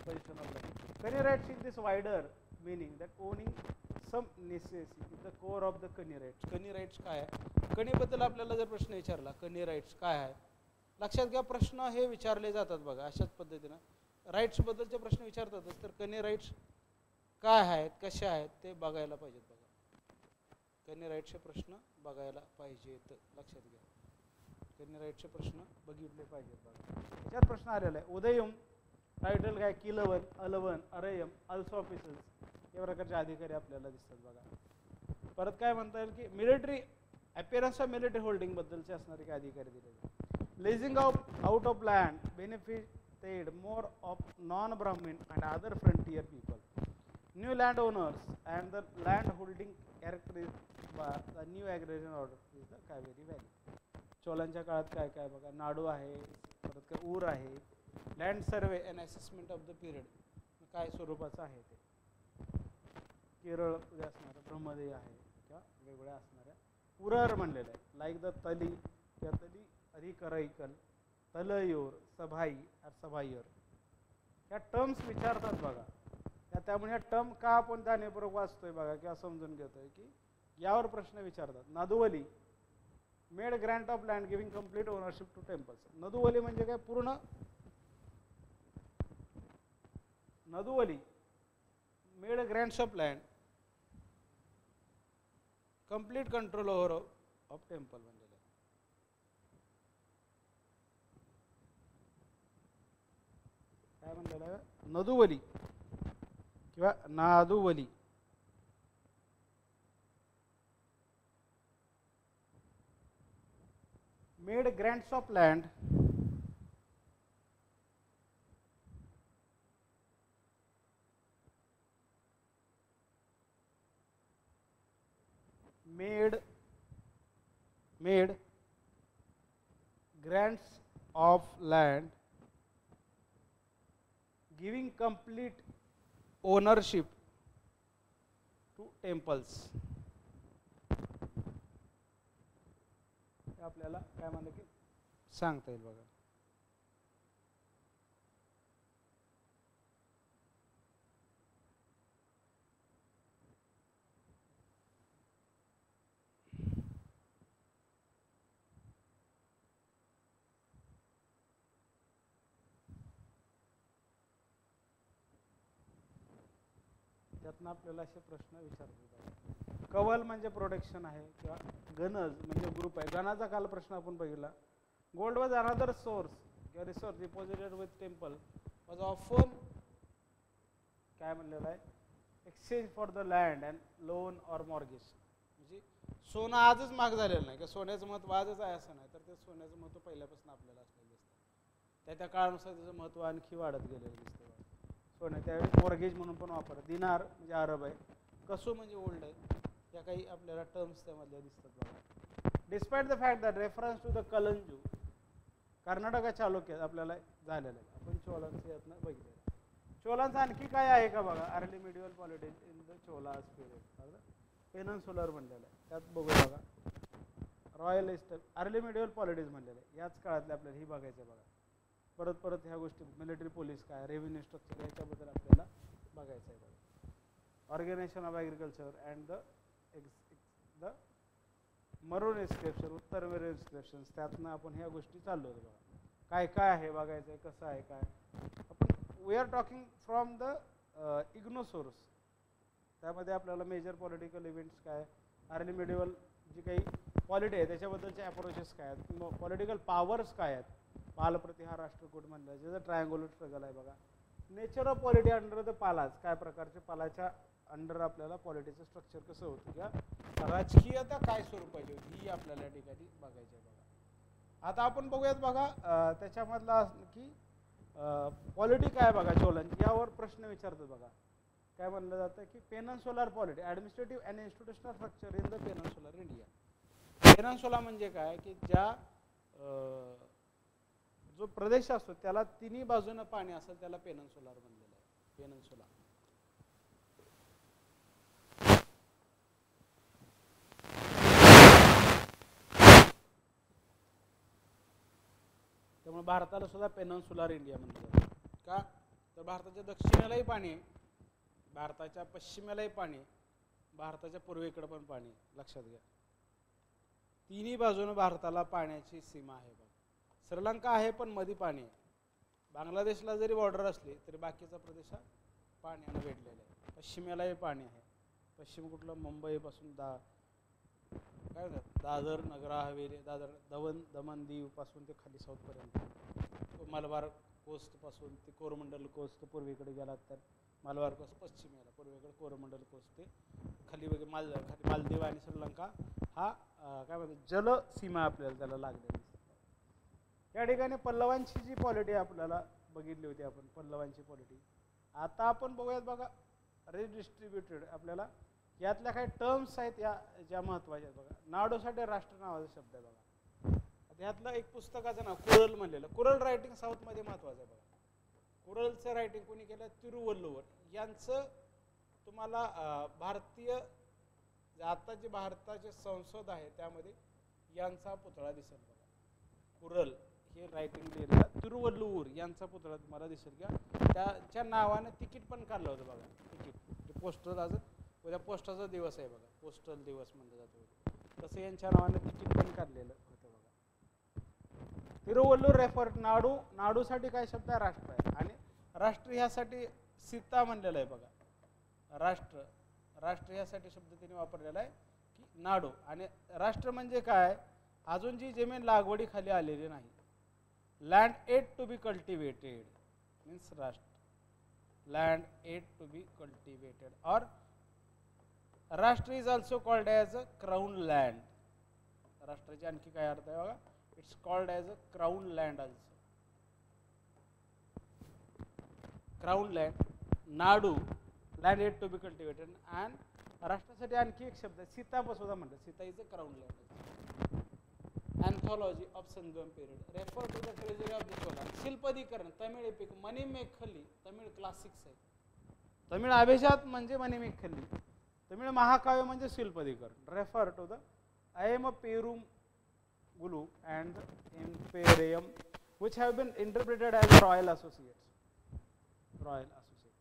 position of life. Kani rights in this wider meaning that owning some necessity is the core of the कनी rights. कनी rights काय आहे, कनीबद्दल आपल्याला जर प्रश्न विचारला कनी rights काय आहे, लक्षात घ्या प्रश्न हे विचारले जातात बघा अशाच पद्धतीनं. राईट्सबद्दलचे प्रश्न विचारतातच, तर कनी राईट्स काय आहेत कसे आहेत ते बघायला पाहिजेत बघा. कनी राईट्सचे प्रश्न बघायला पाहिजेत, लक्षात घ्या. कनी राईट्सचे प्रश्न बघितले पाहिजेत बघा. त्याच्यात प्रश्न आलेला आहे. उदयम टायटल काय, किलवन, अलवन, अरयम, अल्सो ऑफिसर्स या प्रकारचे अधिकारी आपल्याला दिसतात बघा. परत काय म्हणता येईल की military appearance of military holding बद्दलचे असणारे काही अधिकारी दिलेले. Leasing out of land benefited more of non Brahmin and other frontier people. New land owners and the land holding characterised by the new agrarian order is the Kaveri valley. चोलांच्या काळात काय काय बघा, नाडू आहे, परत काय ऊर आहे. Land survey and assessment of the period काय स्वरूपाचं आहे ते. केरळ असणारं ब्रह्मदेव आहे किंवा वेगवेगळ्या असणाऱ्या उरर म्हणलेलं आहे. लाईक द तली त्यातली अधिकरैकल तलयोर सभाई सभायर ह्या टर्म्स विचारतात बघा. त्यामुळे ह्या टर्म का आपण जाणीवपूर्वक वाचतोय बघा किंवा समजून घेतोय की यावर प्रश्न विचारतात. Naduvali made grant of land giving complete ownership to temples. नदुवली म्हणजे काय, पूर्ण naduvali made grants of land complete control over of temple म्हणलेलं आहे. काय म्हणलेलं आहे, नदुवली किंवा naduvali made grants of land made grants of land giving complete ownership to temples. आपल्याला काय म्हणलं की सांगता येईल बघा. त्यातनं आपल्याला असे प्रश्न विचारतात. कवल म्हणजे प्रोटेक्शन आहे किंवा गणज म्हणजे ग्रुप आहे. गणाचा काल प्रश्न आपण बघितला. गोल्ड वॉज अनदर सोर्स किंवा resource deposited with temple was often काय म्हणलेलं आहे, exchange for the land and loan or mortgage. म्हणजे सोनं आजच महाग झालेलं नाही, की सोन्याचं महत्त्व आजच आहे असं नाही, तर ते सोन्याचं महत्त्व पहिल्यापासून आपल्याला असलेलं दिसतं. त्या काळानुसार त्याचं महत्त्व आणखी वाढत गेलेलं दिसतं. सोनं त्यावेळी मॉर्गेज म्हणून पण वापरतात. दिनार म्हणजे अरब आहे, कसो म्हणजे ओल्ड आहे. या काही आपल्याला टर्म्स त्यामधल्या दिसतात बघा. Despite the fact that reference to the Kalanju Karnataka चालुक्यात आपल्याला झालेलं आहे. आपण चोलांचं यातनं बघितलेलं. चोलांचं आणखी काय आहे का बघा. Early medieval politics in the Cholas period peninsular म्हणलेलं आहे. त्यात बघूया बघा. Royal eastern early medieval politics म्हणलेलं आहे. याच काळातले आपल्याला ही बघायचं आहे बघा. परत ह्या गोष्टी मिलिटरी पोलीस काय, रेव्हेन्यू स्ट्रक्चर याच्याबद्दल आपल्याला बघायचं आहे बघा. Organisation of agriculture and the मरून इन्स्क्रिप्शन, उत्तर मेरू इन्स्क्रिप्शन्स, त्यातनं आपण ह्या गोष्टी चाललो होतो बघा. काय काय आहे बघायचं आहे, कसं आहे काय. आपण we are talking from the IGNOU source. त्यामध्ये आपल्याला मेजर पॉलिटिकल इव्हेंट्स काय, अर्ली मिडिवल जी काही पॉलिटी आहे त्याच्याबद्दलचे अप्रोचेस काय आहेत, पॉलिटिकल पॉवर्स काय आहेत. पालप्रती हा राष्ट्रकूट म्हणलं ज्याचं ट्रायंग्युलर स्ट्रगल आहे बघा. Nature of polity under the Palas, काय प्रकारचे पालाच्या अंडर आपल्याला पॉलिटीचं स्ट्रक्चर कसं होतं किंवा राजकीयता काय स्वरूपाची होती ही आपल्याला या ठिकाणी बघायची आहे बघा. आता आपण बघूयात बघा त्याच्यामधला की पॉलिटी काय बघा चोलांची, यावर प्रश्न विचारतात बघा. काय म्हणलं जातं की peninsular polity administrative and institutional structure in the peninsular India. Peninsula म्हणजे काय की ज्या जो प्रदेश असतो त्याला तिन्ही बाजूनं पाणी असेल त्याला पेनन्सुलर म्हणलेलं आहे. पेनन्सुला त्यामुळे भारताला सुद्धा पेनन्सुलर इंडिया म्हणलं जातं. का तर भारताच्या दक्षिणेलाही पाणी आहे, भारताच्या पश्चिमेलाही पाणी, भारताच्या पूर्वेकडे पण पाणी. लक्षात घ्या, तिन्ही बाजूने भारताला पाण्याची सीमा आहे बघा. श्रीलंका आहे पण मध्ये पाणी आहे. बांगलादेशला जरी बॉर्डर असली तरी बाकीचा प्रदेश हा पाण्याने वेढलेला आहे. पश्चिमेलाही पाणी आहे. पश्चिम कुठलं, मुंबईपासून काय म्हणतात दादर, नगरा हवेली, दादर दमन दीव पासून ते खाली साऊथपर्यंत, मलबार कोस्टपासून ते कोरमंडल कोस्ट पूर्वेकडे गेलात तर मलबार कोस्ट पश्चिमेला, पूर्वेकडे कोरमंडल कोस्ट ते खाली खाली मालदीव आणि श्रीलंका हा काय म्हणतात जलसीमा आपल्याला त्याला लागलेली. या ठिकाणी पल्लवांची जी पॉलिटी आपल्याला बघितली होती आपण, पल्लवांची पॉलिटी. आता आपण बघूयात बघा रिडिस्ट्रीब्युटेड. आपल्याला यातल्या काही टर्म्स आहेत या ज्या महत्त्वाच्या आहेत बघा. नाडोसाठी राष्ट्र नावाचा शब्द आहे बघा. यातलं एक पुस्तकाचं नाव कुरल म्हणलेलं. कुरल रायटिंग साऊथमध्ये महत्त्वाचं आहे बघा. कुरलचं रायटिंग कोणी केलं, तिरुवल्लुवर. यांचं तुम्हाला भारतीय आता जे भारताचे संसद आहे त्यामध्ये यांचा पुतळा दिसेल बघा. कुरल हे रायटिंग लिहिलेला तिरुवल्लूर यांचा पुतळा तुम्हाला दिसेल का त्याच्या नावाने तिकीट पण काढलं होतं बघा. तिकीट पोस्टल आज उद्या पोस्टाचा दिवस आहे बघा, पोस्टल दिवस म्हणलं जातो, तसं यांच्या नावाने तिकीट पण काढलेलं होतं बघा. तिरुवल्लूर रेफर नाडू, नाडूसाठी काय शब्द आहे राष्ट्र आहे, आणि राष्ट्र ह्यासाठी सीता म्हणलेलं आहे बघा. राष्ट्र, राष्ट्र ह्यासाठी शब्द तिने वापरलेला आहे की नाडू. आणि राष्ट्र म्हणजे काय, अजून जी जमीन लागवडी खाली आलेली नाही, land yet to be cultivated means rashtra. Land yet to be cultivated or rashtra is also called as a crown land. राष्ट्राची आणखी काय अर्थ आहे बघा, it's called as a crown land also. Crown land, nadu, land yet to be cultivated. And राष्ट्रासाठी आणखी एक शब्द आहे सीतापसुद्धा म्हणतात, sita is a crown land. Anthology of Sangam period refer to the treasury of the Chola. Silappatikaram, Tamil epic, Manimekalai, Tamil classics आहे. तमिळ अभिजात म्हणजे मणिमेखली, तमिळ महाकाव्य म्हणजे Silappatikaram. Refer to the Aimperunkuzhu and Enperayam which have been interpreted as royal associates. Royal associates.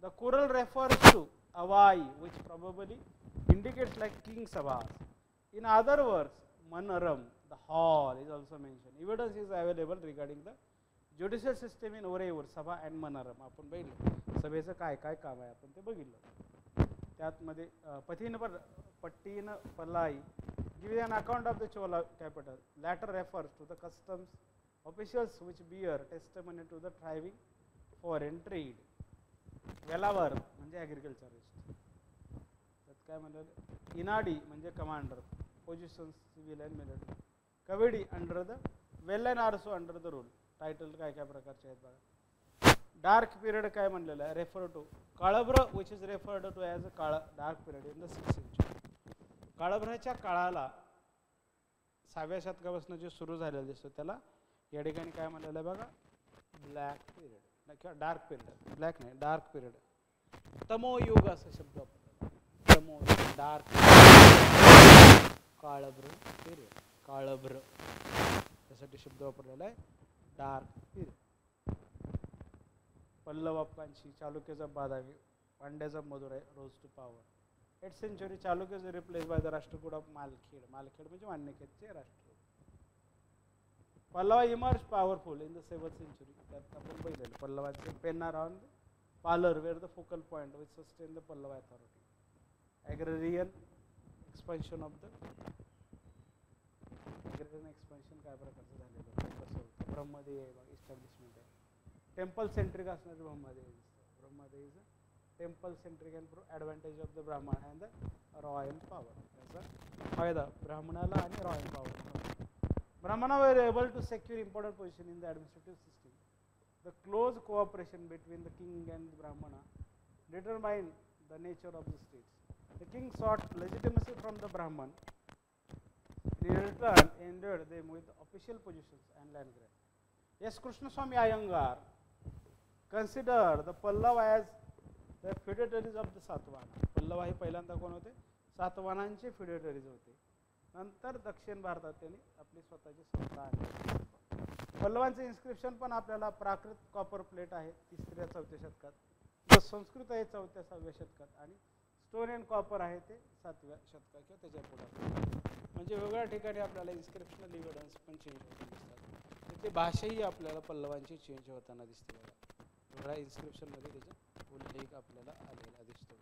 The Kural refers to Avai, which probably indicates like king sabhas. In other words, Manaram, the hall is also mentioned. Evidence is available regarding the judicial system in Oraivur, Sabha and Manaram. आपण बघितलं सभेचं काय काय काम आहे आपण ते बघितलं. त्यातमध्ये पथीन पट्टीन पल्लाई gives an account of the Chola capital. Latter refers to the customs officials which bear testimony to the thriving foreign trade. वेलावर म्हणजे ॲग्रिकल्चरिस्ट. त्यात काय म्हणतात, इनाडी म्हणजे commander, position civil and military. Kaviti under the well and also under the rule. Title काय काय प्रकारचे आहेत बघा. डार्क पिरियड काय म्हणलेलं आहे, refer to Kalabhra which is referred to as a काळ dark period in the 6th century. काळभ्राच्या काळाला 6व्या शतकापासून जे सुरू झालेलं दिसतं त्याला या ठिकाणी काय म्हणलेलं आहे बघा, ब्लॅक पिरियड किंवा डार्क पिरियड. ब्लॅक नाही, डार्क पिरियड. तमोयुग असा शब्द वापरला. तमोयुग, डार्क, काळभ्र पिरियड, काळभ्र त्यासाठी शब्द वापरलेला आहे डार्क पिरियड. पल्लव अफगाणशी, चालुक्याचा बादामी, पांड्याचा Madurai rose to power. 8th century Chalukya replace by the Rashtrakuta of Malkhed. Malkhed म्हणजे मान्यखेडचे राष्ट्र. Pallava emerge powerful in the 7th century. त्यात आपण बघितलं पल्लवाचे Pennar on Palar where the focal point which sustain the Pallava authority. Agrarian expansion of the expansion काय प्रकारचं झालेलं कसं होतं. ब्रह्मदेव आहे इस्टॅब्लिशमेंट आहे. टेम्पल सेंट्रिक असणारे ब्रह्मदेव दिसतं. Brahmadeva is a temple centric and advantage of the brahmin and the royal power. त्याचा फायदा ब्राह्मणाला आणि royal power. Brahmana were able to secure important position in the administrative system. The close cooperation between the king and brahmana determine the nature of the states. The king sought legitimacy from the Brahman. In return, endowed them with official positions and land grants. Yes, Krishnaswamy Iyengar considered the Pallava as the feudatories of the Satvana. पल्लव हे पहिल्यांदा कोण होते, सातवाहनांचे feudatories होते. नंतर दक्षिण भारतात त्यांनी आपली स्वतःची सत्ता आणली. पल्लवांचे इन्स्क्रिप्शन पण आपल्याला प्राकृत कॉपर प्लेट आहे 3ऱ्या-4थ्या शतकात. संस्कृत आहे 4थ्या-6व्या शतकात आणि स्टोन अँड कॉपर आहे ते 7व्या शतकात किंवा त्याच्या पुढे. म्हणजे वेगळ्या ठिकाणी आपल्याला इन्स्क्रिप्शनल एव्हिडन्स पण चेंज होताना दिसतात. तिथे भाषाही आपल्याला पल्लवांची चेंज होताना दिसते बघा. वेगळ्या इन्स्क्रिप्शनमध्ये त्याचा उल्लेख आपल्याला आलेला दिसतो.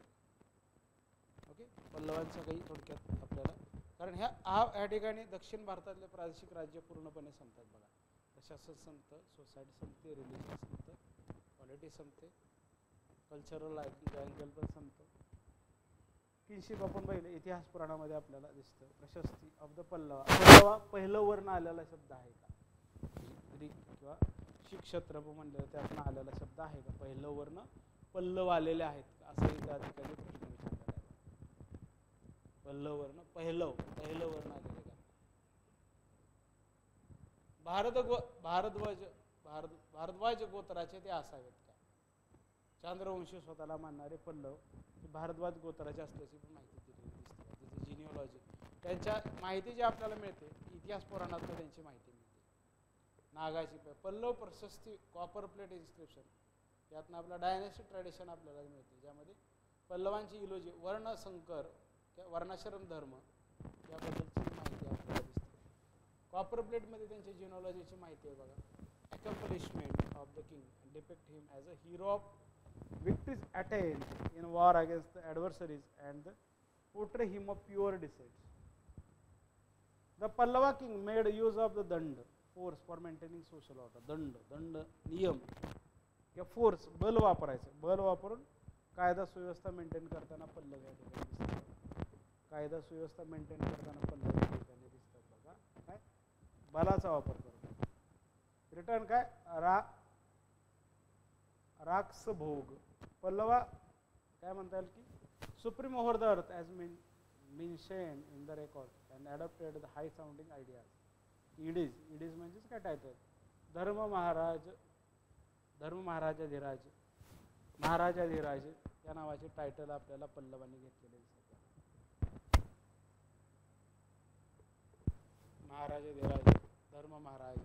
ओके, पल्लवांचा काही थोडक्यात आपल्याला, कारण ह्या ठिकाणी दक्षिण भारतातले प्रादेशिक राज्य पूर्णपणे संपतात बघा. प्रशासन संपतं, सोसायटी संपते, रिलिजन संपतं, पॉलिटी संपते, कल्चरल अँगल पण संपतो. किनशिप आपण पाहिलं इतिहास पुराणामध्ये आपल्याला दिसतं. प्रशस्ती ऑफ द पल्लवा. पल्लवा पहिलं वर्ण आलेला शब्द आहे का, ग्रीक किंवा शीख क्षत्रप म्हणलं त्यातनं आलेला शब्द आहे का, पहिलं वर्ण पल्लव आलेले आहेत का, असंही त्या ठिकाणी प्रश्न विचारलेला आहे. पल्लव वर्ण पहिलं वर्ण आलेले का. भारद्वाज गोत्राचे ते असावेत का. चांद्रवंशी स्वतःला मानणारे पल्लव भारद्वाज गोत्राचे असल्याची पण माहिती दिलेली दिसते. त्याची जिनिओलॉजी, त्यांच्या माहिती जी आपल्याला मिळते इतिहास पुराणातून त्यांची माहिती मिळते. नागाची पल्लव प्रशस्ती कॉपर प्लेट इन्स्क्रिप्शन, यातनं आपला डायनेस्टिक ट्रॅडिशन आपल्याला मिळते, ज्यामध्ये पल्लवांची इलोजी वर्णसंकर किंवा वर्णाश्रम धर्म याबद्दलची माहिती आपल्याला दिसते. कॉपर प्लेटमध्ये त्यांची जिनॉलॉजीची माहिती आहे बघा. Accomplishment of the king depict him as a hero of victories attained in war against the adversaries and portray him of pure descent. The Pallava king made use of the dand force for maintaining social order. दंड नियम किंवा force बल वापरायचं, बल वापरून कायदा सुव्यवस्था maintain करताना पल्लव या ठिकाणी दिसतात. कायदा सुव्यवस्था मेंटेन करताना पल्लव या ठिकाणी दिसतात बघा. काय बलाचा वापर करतो. रिटर्न काय राक्स भोग. पल्लवा काय म्हणता येईल की supreme over the earth as mention in the record and adopted the high sounding ideas. इडीज म्हणजेच काय टायटल, धर्म महाराजाधिराज या नावाचे टायटल आपल्याला पल्लवांनी घेतलेले दिसतात. महाराजाधिराज, धर्म महाराज.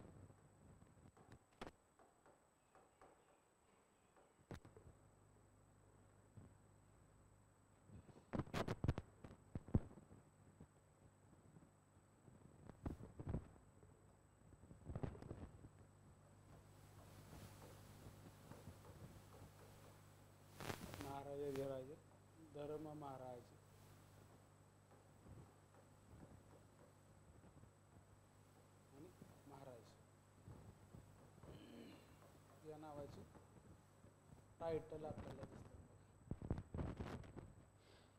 धर्म महाराज आणि महाराज या नावाची टायटल आपल्याला दिसतात.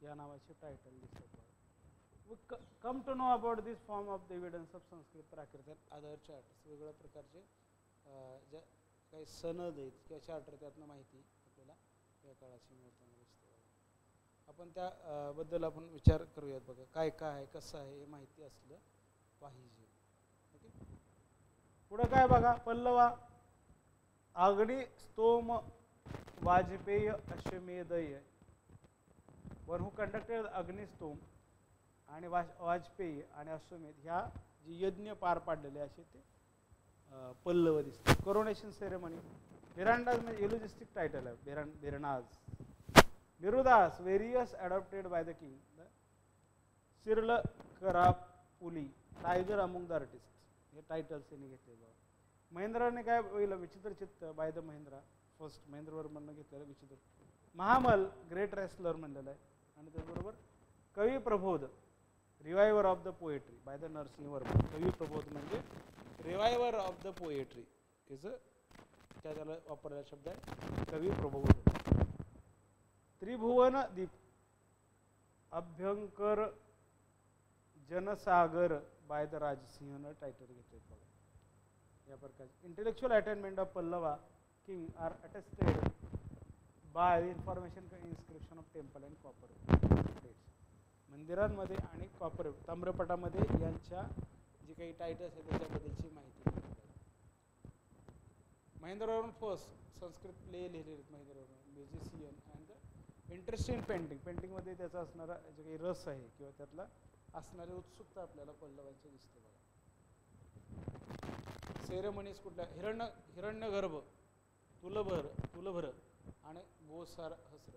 या नावाची टायटल दिसतात. We come to know about this form of the evidence of Sanskrit Prakrit and other charters. वेगवेगळ्या प्रकारचे ज्या काही सनद आहेत किंवा चार्टर त्यातनं माहिती आपल्याला या काळाची मिळताना दिसते. आपण त्याबद्दल आपण विचार करूयात बघा. काय काय आहे, कसं आहे हे माहिती असलं पाहिजे. ओके, पुढं काय बघा. पल्लवा अग्नि स्तोम वाजपेय अश्वमेधय. वन हू कंडक्टेड अग्निस्तोम आणि वाजपेयी आणि अश्वमेध ह्या जी यज्ञ पार पाडलेले असे ते पल्लव दिसतात. Coronation ceremony. बिरांडाज म्हणजे एलोजिस्टिक टायटल आहे. बिरनाज. Birudas various adopted by the king. Chittirakarapuli tiger among the artist. हे टायटल्स यांनी घेतलेलं. महेंद्राने काय होईल Vichitrachitta by the Mahendra first. महेंद्रवर्मननं घेतलेलं विचित्र. महामल ग्रेट रेसलर म्हणलेलं आहे. आणि त्याचबरोबर Kavi Prabodha reviver of the poetry by the Narasimha Varma. Kavi Prabodha म्हणजे reviver of the poetry is त्याला वापरलेला शब्द आहे कवी प्रबोध. त्रिभुवन दीप अभ्यंकर जनसागर बाय द राजसिंहनं टायटल घेतले बघा. या प्रकारचे intellectual attainment of Pallava king are attested by information inscription of temple and copper plates. मंदिरांमध्ये आणि कॉपर ताम्रपटामध्ये यांच्या जे काही टायटल्स आहेत त्याच्याबद्दलची माहिती मिळते. महेंद्रवर्मन फर्स्ट संस्कृत प्ले लिहिलेले Mahendravarman musician and interest in painting. पेंटिंगमध्ये त्याचा असणारा जे काही रस आहे किंवा त्यातला असणारी उत्सुकता आपल्याला पल्लवांची दिसते बघा. सेरेमनीज कुठल्या हिरण्यगर्भ, तुलभर आणि गोसाहस्र.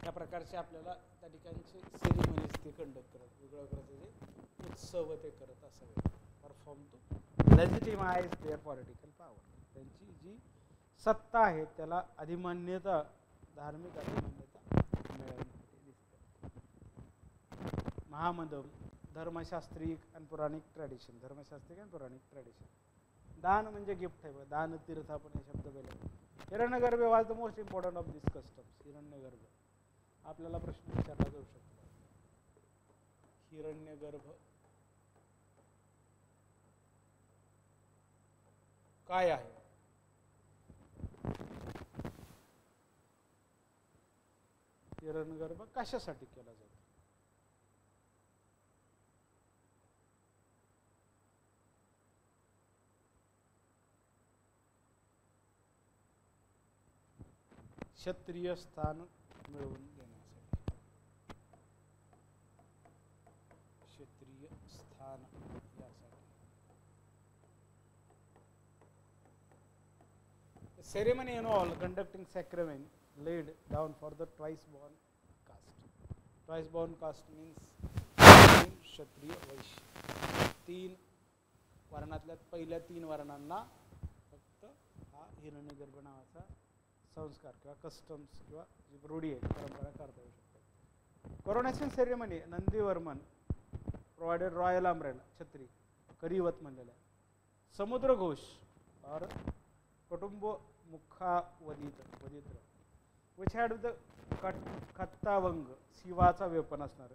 या प्रकारचे आपल्याला त्या ठिकाणचे सेरेमनीज ते कंडक्ट करत, वेगवेगळ्या प्रकारचे उत्सव ते करत असावे. Perform to legitimise their political power. त्यांची जी सत्ता आहे त्याला अधिमान्यता, धार्मिक अधिमान्यता मिळवण्यासाठी दिसते. महामंडम धर्मशास्त्रिक आणि पौराणिक ट्रॅडिशन. धर्मशास्त्रिक आणि पौराणिक ट्रॅडिशन. दान म्हणजे गिफ्ट आहे. दान तीर्थ आपण हे शब्द बोलतो. Hiranyagarbha was the most important of this customs. Hiranyagarbha आपल्याला प्रश्न विचारला जाऊ शकतो. हिरण्यगर्भ काय आहे? हिरण्यगर्भ कशासाठी केला जातो? क्षत्रिय स्थान मिळवून देण्यासाठी. स्थान यासाठी. Ceremony involved conducting sacrament laid down for the twice born caste. Twice born caste means क्षत्रिय वैश्य. 3 वर्णातल्या पहिल्या 3 वर्णांना फक्त हा हिरण्यगर्भ नावाचा संस्कार किंवा कस्टम्स किंवा जी रूढी आहे परंपरा करता येऊ शकते. Coronation ceremony Nandivarman provided royal umbrella chhatri करीवत म्हणलेला आहे. समुद्रघोष और कुटुंब मुखावदित्र विच हॅड द खत्तावंग शिवाचा वेपन असणार.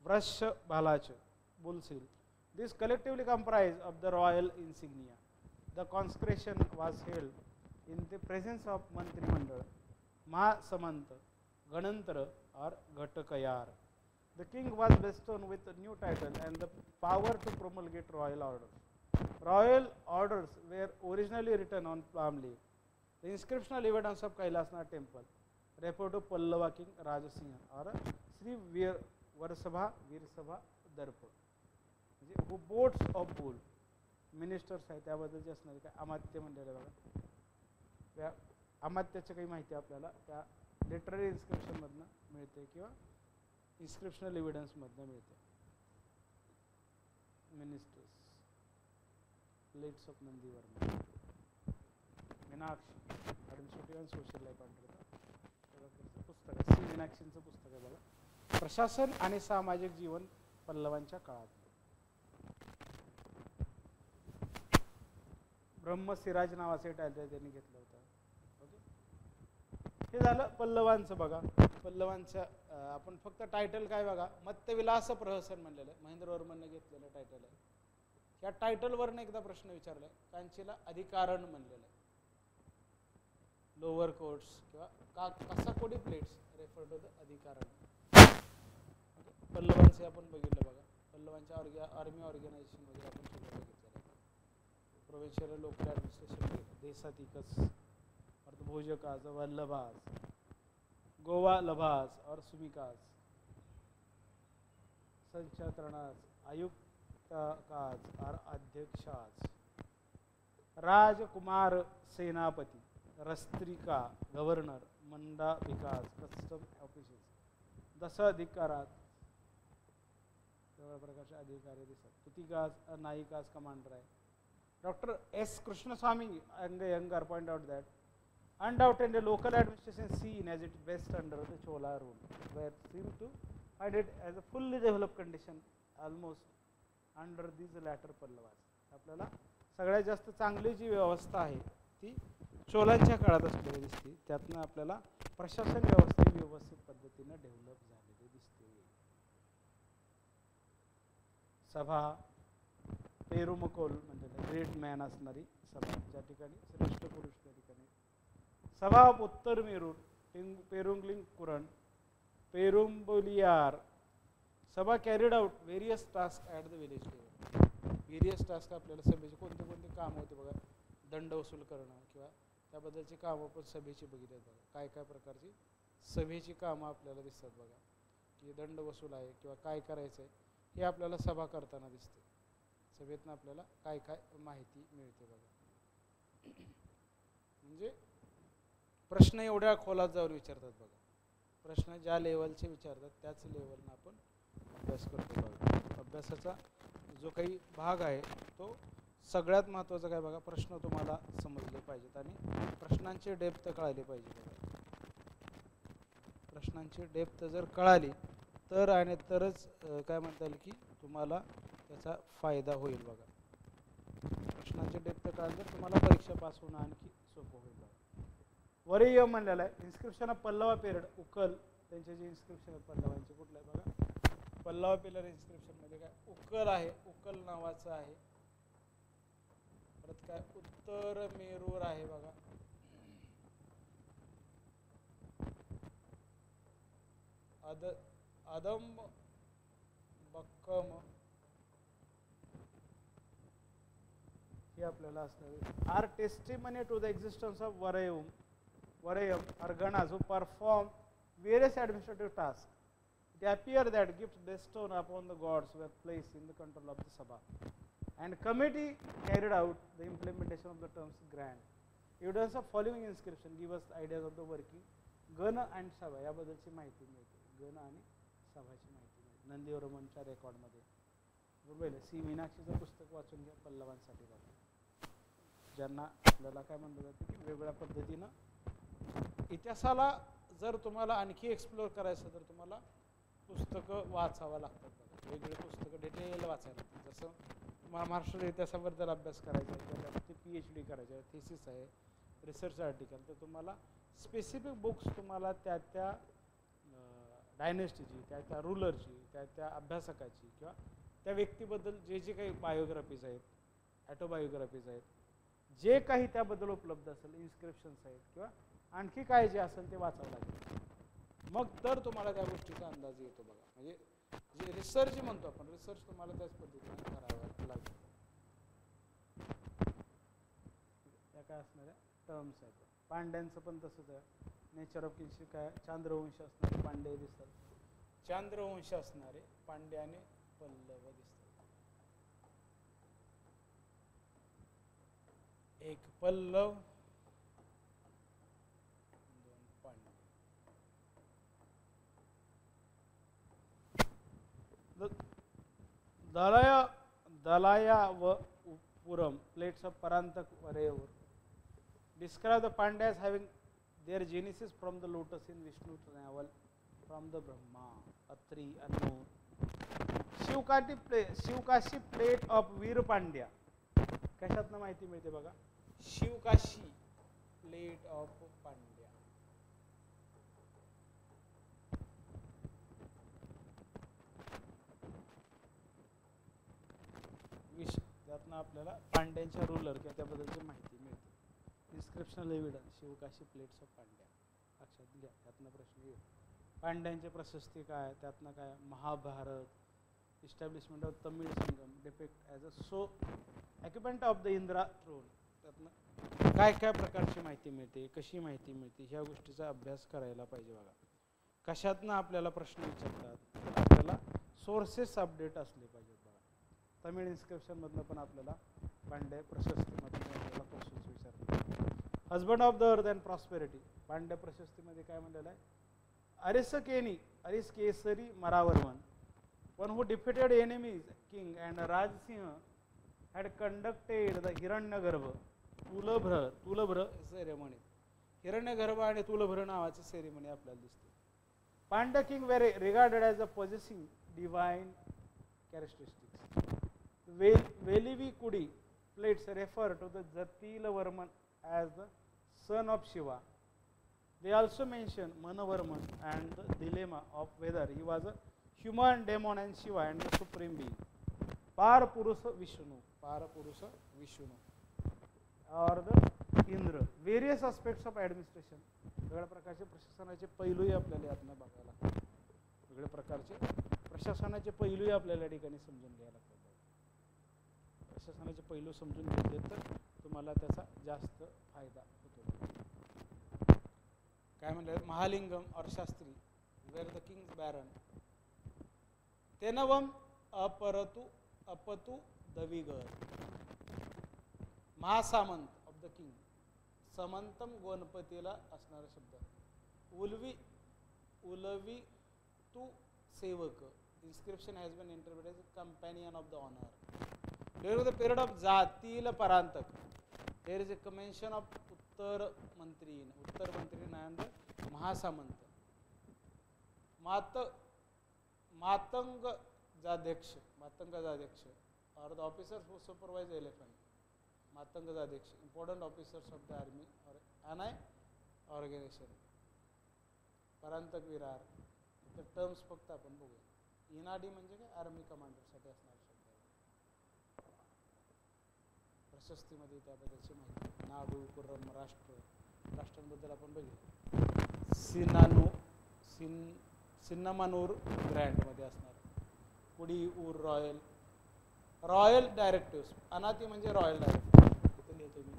वृष भालाच bull seal. This collectively comprise of the royal insignia. The consecration was held in the presence of mantrimandala mahasamanta गणंत्र और घटकयार. The king was bestowed with a new title and the power to promulgate royal orders. Royal orders were originally written on palm leaf. The inscriptional evidence of Kailasnath temple refer to Pallava king Rajasingha or Sri Varsabha Virsabha Darpa. Who boats of bull ministers आहेत त्याबद्दलचे असणारे काय अमात्य म्हणलेले बघा. त्या अमात्याची काही माहिती आपल्याला त्या लिटररी इन्स्क्रिप्शन मधनं मिळते किंवा इन्स्क्रिप्शनल एव्हिडन्स मधनं मिळते. Ministers let's of Nandivarman Meenakshi administrative and social life under पुस्तक आहे. सी मीनाक्षींचं पुस्तक आहे बघा. प्रशासन आणि सामाजिक जीवन पल्लवांच्या काळात. ब्रह्म सिराज नावाचे टायटल त्यांनी घेतलं होतं. ओके, हे झालं पल्लवांचं बघा. पल्लवांच्या आपण फक्त टायटल काय बघा, मत्तविलास प्रहसन म्हणलेलं आहे. महेंद्रवर्मनने घेतलेलं टायटल आहे. या टायटलवरनं एकदा प्रश्न विचारलाय. कांचीला अधिकारण म्हणलेलं आहे. लोअर कोर्ट्स किंवा कसाकोडी प्लेट्स रेफर टू द अधिकारण. पल्लवांचे आपण बघितलं बघा. पल्लवांच्या आर्मी ऑर्गनायझेशन वगैरे आपण सगळं बघितलेलं आहे. प्रोव्हिन्शियल लोकल ॲडमिनिस्ट्रेशन देशातिकच भोजकाज वल्लभाज गोवा लभाज और सुमिकाज संचात्रणाज आयुक्तकाज और अध्यक्षाज राजकुमार सेनापती रस्त्रिका गव्हर्नर मंडा विकास कस्टम ऑफिसेस दस अधिकारात प्रकारचे अधिकारी दिसतात. तुतिकाज नायिकाज कमांडर आहे. Doctor S Krishnaswami Aiyangar point out that undoubtedly local administration seen as its best under the Chola rule were seem to find it as a fully developed condition almost under these latter Pallavas. आपल्याला सगळ्यात जास्त चांगली जी व्यवस्था आहे ती चोलांच्या काळात असलेली दिसते. त्यातनं आपल्याला प्रशासन व्यवस्था व्यवस्थित पद्धतीने डेव्हलप झालेली दिसते. सभा पेरुमकोल म्हणजे ग्रेट मॅन असणारी सभा ज्या ठिकाणी श्रेष्ठ पुरुष त्या ठिकाणी. सभा ऑफ उत्तर मेरूर पेरुंगलिंग कुरण पेरुंबोलियार. सभा carried out various task at the village level. Various task आपल्याला सभेचे कोणते कोणते कामं होते बघा. दंड वसूल करणं किंवा त्याबद्दलची कामं पण सभेची बघितली बघा. काय काय प्रकारची सभेची कामं आपल्याला दिसतात बघा. की दंड वसूल आहे किंवा काय करायचं आहे हे आपल्याला सभा करताना दिसते. सभेतनं आपल्याला काय काय माहिती मिळते बघा. म्हणजे प्रश्न एवढ्या खोलात जाऊन विचारतात बघा. प्रश्न ज्या लेवलचे विचारतात त्याच लेवलनं आपण अभ्यास करतो बघा. अभ्यासाचा जो काही भाग आहे तो सगळ्यात महत्त्वाचा काय बघा. प्रश्न तुम्हाला समजले पाहिजेत आणि प्रश्नांची डेप्थ कळाली पाहिजे बघा. प्रश्नांची डेप्थ जर कळाली तर आणि तरच काय म्हणता येईल की तुम्हाला त्याचा फायदा होईल बघा. प्रश्नांची डेप्थ कळाली तर तुम्हाला परीक्षा पास होणं आणखी सोपं होईल बघा. वरीय म्हणलेलं आहे. इन्स्क्रिप्शन ऑफ पल्लवा पिरियड उकल त्यांचे जे इन्स्क्रिप्शन आहेत पल्लवांचे कुठलं आहे बघा. पल्लवा पिरियड इन्स्क्रिप्शनमध्ये काय उकल आहे. उकल नावाचं आहे. परत काय उत्तर मेरूर आहे बघा. अदम बक्कम हे आपल्याला असणार. Are testimony to the existence of variyam or ganas who perform various administrative tasks. It appeared that gifts bestowed upon the gods were placed in the control of the Sabha, and committee carried out the implementation of the terms grant. Evidence of following inscription give us ideas of the working. गण and सभा याबद्दलची माहिती मिळते. गण आणि सभाची माहिती मिळते नंदीवर्मनच्या रेकॉर्डमध्ये. बरोबर. सी मीनाक्षीचं पुस्तक वाचून घ्या पल्लवांसाठी बघा, ज्यांना आपल्याला काय म्हणलं जातं की वेगवेगळ्या पद्धतीनं इतिहासाला जर तुम्हाला आणखी एक्सप्लोअर करायचं तर तुम्हाला पुस्तकं वाचावं लागतात बघा. वेगवेगळे पुस्तकं डिटेल वाचायला लागतात. जसं महाराष्ट्र इतिहासाबद्दल अभ्यास करायचा आहे किंवा त्यामध्ये PhD करायचं आहे, थिसिस आहे, रिसर्च आर्टिकल, तर तुम्हाला स्पेसिफिक बुक्स तुम्हाला त्या त्या डायनेस्टीची, त्या त्या रूलरची, त्या त्या अभ्यासकाची किंवा त्या व्यक्तीबद्दल जे जे काही बायोग्राफीज आहेत, ॲटोबायोग्राफीज आहेत, जे काही त्याबद्दल उपलब्ध असेल, इन्स्क्रिप्शन्स आहेत किंवा आणखी काय जे असेल ते वाचावं लागेल. मग तर तुम्हाला त्या गोष्टीचा अंदाज येतो बघा. म्हणजे जे रिसर्च म्हणतो आपण, रिसर्च तुम्हाला त्याच पद्धतीने करावं लागेल. त्या काय असणार आहे टर्म्स आहेत. पांड्यांचं पण तसंच आहे. नेचर ऑफ किंगशिप काय चांद्रवंश असणारे पांडे दिसतात, चांद्रवंश असणारे पांडे आणि पल्लव दिसतात. एक पल्लव, दोन पांडे. दलाया व पुरम plates of Parantak wherever describe the Pandyas having their genesis from the lotus in Vishnu's navel from the Brahma, Atri, Anu. Sivakasi plate of Vira Pandya कशातनं माहिती मिळते बघा. Sivakasi plate of Pandya. त्यातनं आपल्याला पांड्यांच्या रूलर किंवा त्याबद्दलची माहिती मिळते. Inscriptional evidence Sivakasi plates of Pandya लक्षात घ्या. त्यातनं प्रश्न येईल. पांड्यांची प्रशस्ती काय, त्यातनं काय. Mahabharata, establishment of Tamil Sangam, depict as a sole occupant of the Indra throne. त्यातनं काय काय प्रकारची माहिती मिळते, कशी माहिती मिळते, ह्या गोष्टीचा अभ्यास करायला पाहिजे बघा. कशातनं आपल्याला प्रश्न विचारतात, आपल्याला सोर्सेस अपडेट असले पाहिजेत बघा. तमिळ इन्स्क्रिप्शनमधनं पण आपल्याला पांड्य प्रशस्तीमधून आपल्याला क्वेश्चन्स विचारतात. Husband of the earth and prosperity, Pandya प्रशस्तीमध्ये काय म्हणलेलं आहे. अरिसकेनी, Ari Kesari Maravarman, one who defeated enemies, king and Raj Singh had conducted the Hiranyagarbha, tulabhara ceremony. Hiranyagarbha आणि तुलभ्र नावाची सेरेमनी आपल्याला दिसते. Pandya king were regarded as a possessing divine characteristics. Velivi Kudi plates refer to the Jatilavarman as the son of Shiva. They also mention Manavarman and the dilemma of whether he was a human, demon and Shiva and the supreme being. Parapurusha Vishnu or the Indra. Various aspects of administration. वेगळ्या प्रकारचे प्रशासनाचे पैलूही आपल्याला यातनं बघायला लागतात. वेगळ्या प्रकारचे प्रशासनाचे पैलूही आपल्याला या ठिकाणी समजून घ्यायला लागतात. प्रशासनाचे पैलू समजून घेतले तर तुम्हाला त्याचा जास्त फायदा होतो. काय म्हणतात महालिंगम और Sastri were the kings baron. Tennavan Apattudavigal. Mahasamanta of the king. समंतम गणपतीला असणारा शब्द. उलवी तू सेवक. Inscription has been interpreted as companion of the honour. During the period of जातील Parantaka there is a mention of uttara mantri and mahasamanta. Matangadhyaksha or the officers who supervise the elephant. Matangadhyaksha important officers of the army or any organization. Parantaka विरार. तर terms फक्त आपण बघूया. इनाडी म्हणजे काय army commander साठी असणारा शब्द आहे. प्रशस्तीमध्ये त्याबद्दलची माहिती. नाडू, कुर्रम, राष्ट्रांबद्दल आपण बघूया. सिन्नामनूर ग्रँडमध्ये असणार. कुडी ऊर रॉयल डायरेक्टिव्स. अनाती म्हणजे रॉयल डायरेक्टिव्ह. इथे लिहितो मी.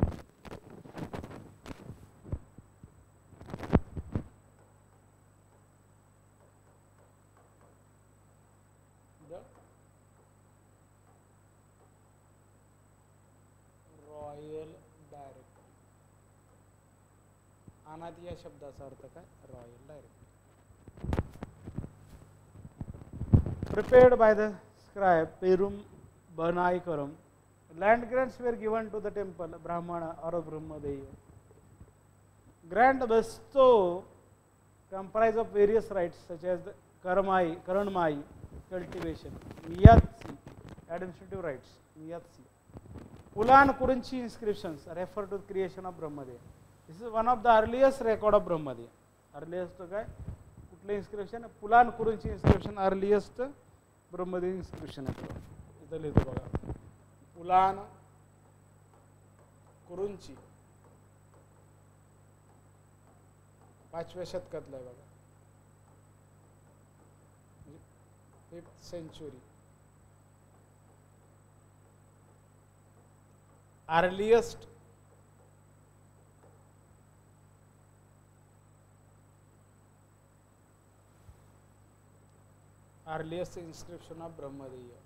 अनादी या शब्दाचा अर्थ काय? Royal direct. Prepared by the scribe Perum Banaikaram, land grants were given to the temple, Brahmana or Brahmadeya. Grant bestow comprise of various rites such as the Karanmai, cultivation, Miyatsi, administrative rights, Miyatsi. Pulan Kurinchi inscriptions refer to the creation of Brahmadeya. This is one of the earliest record of Brahmadeya. Earliest guy. Inscription पुलान कुरुंची inscription earliest Brahmadev inscription आहे. इथं लिहितो बघा, पुलान कुरुंची 5व्या शतकातला आहे बघा, 5th century. earliest inscription of Brahmadeya.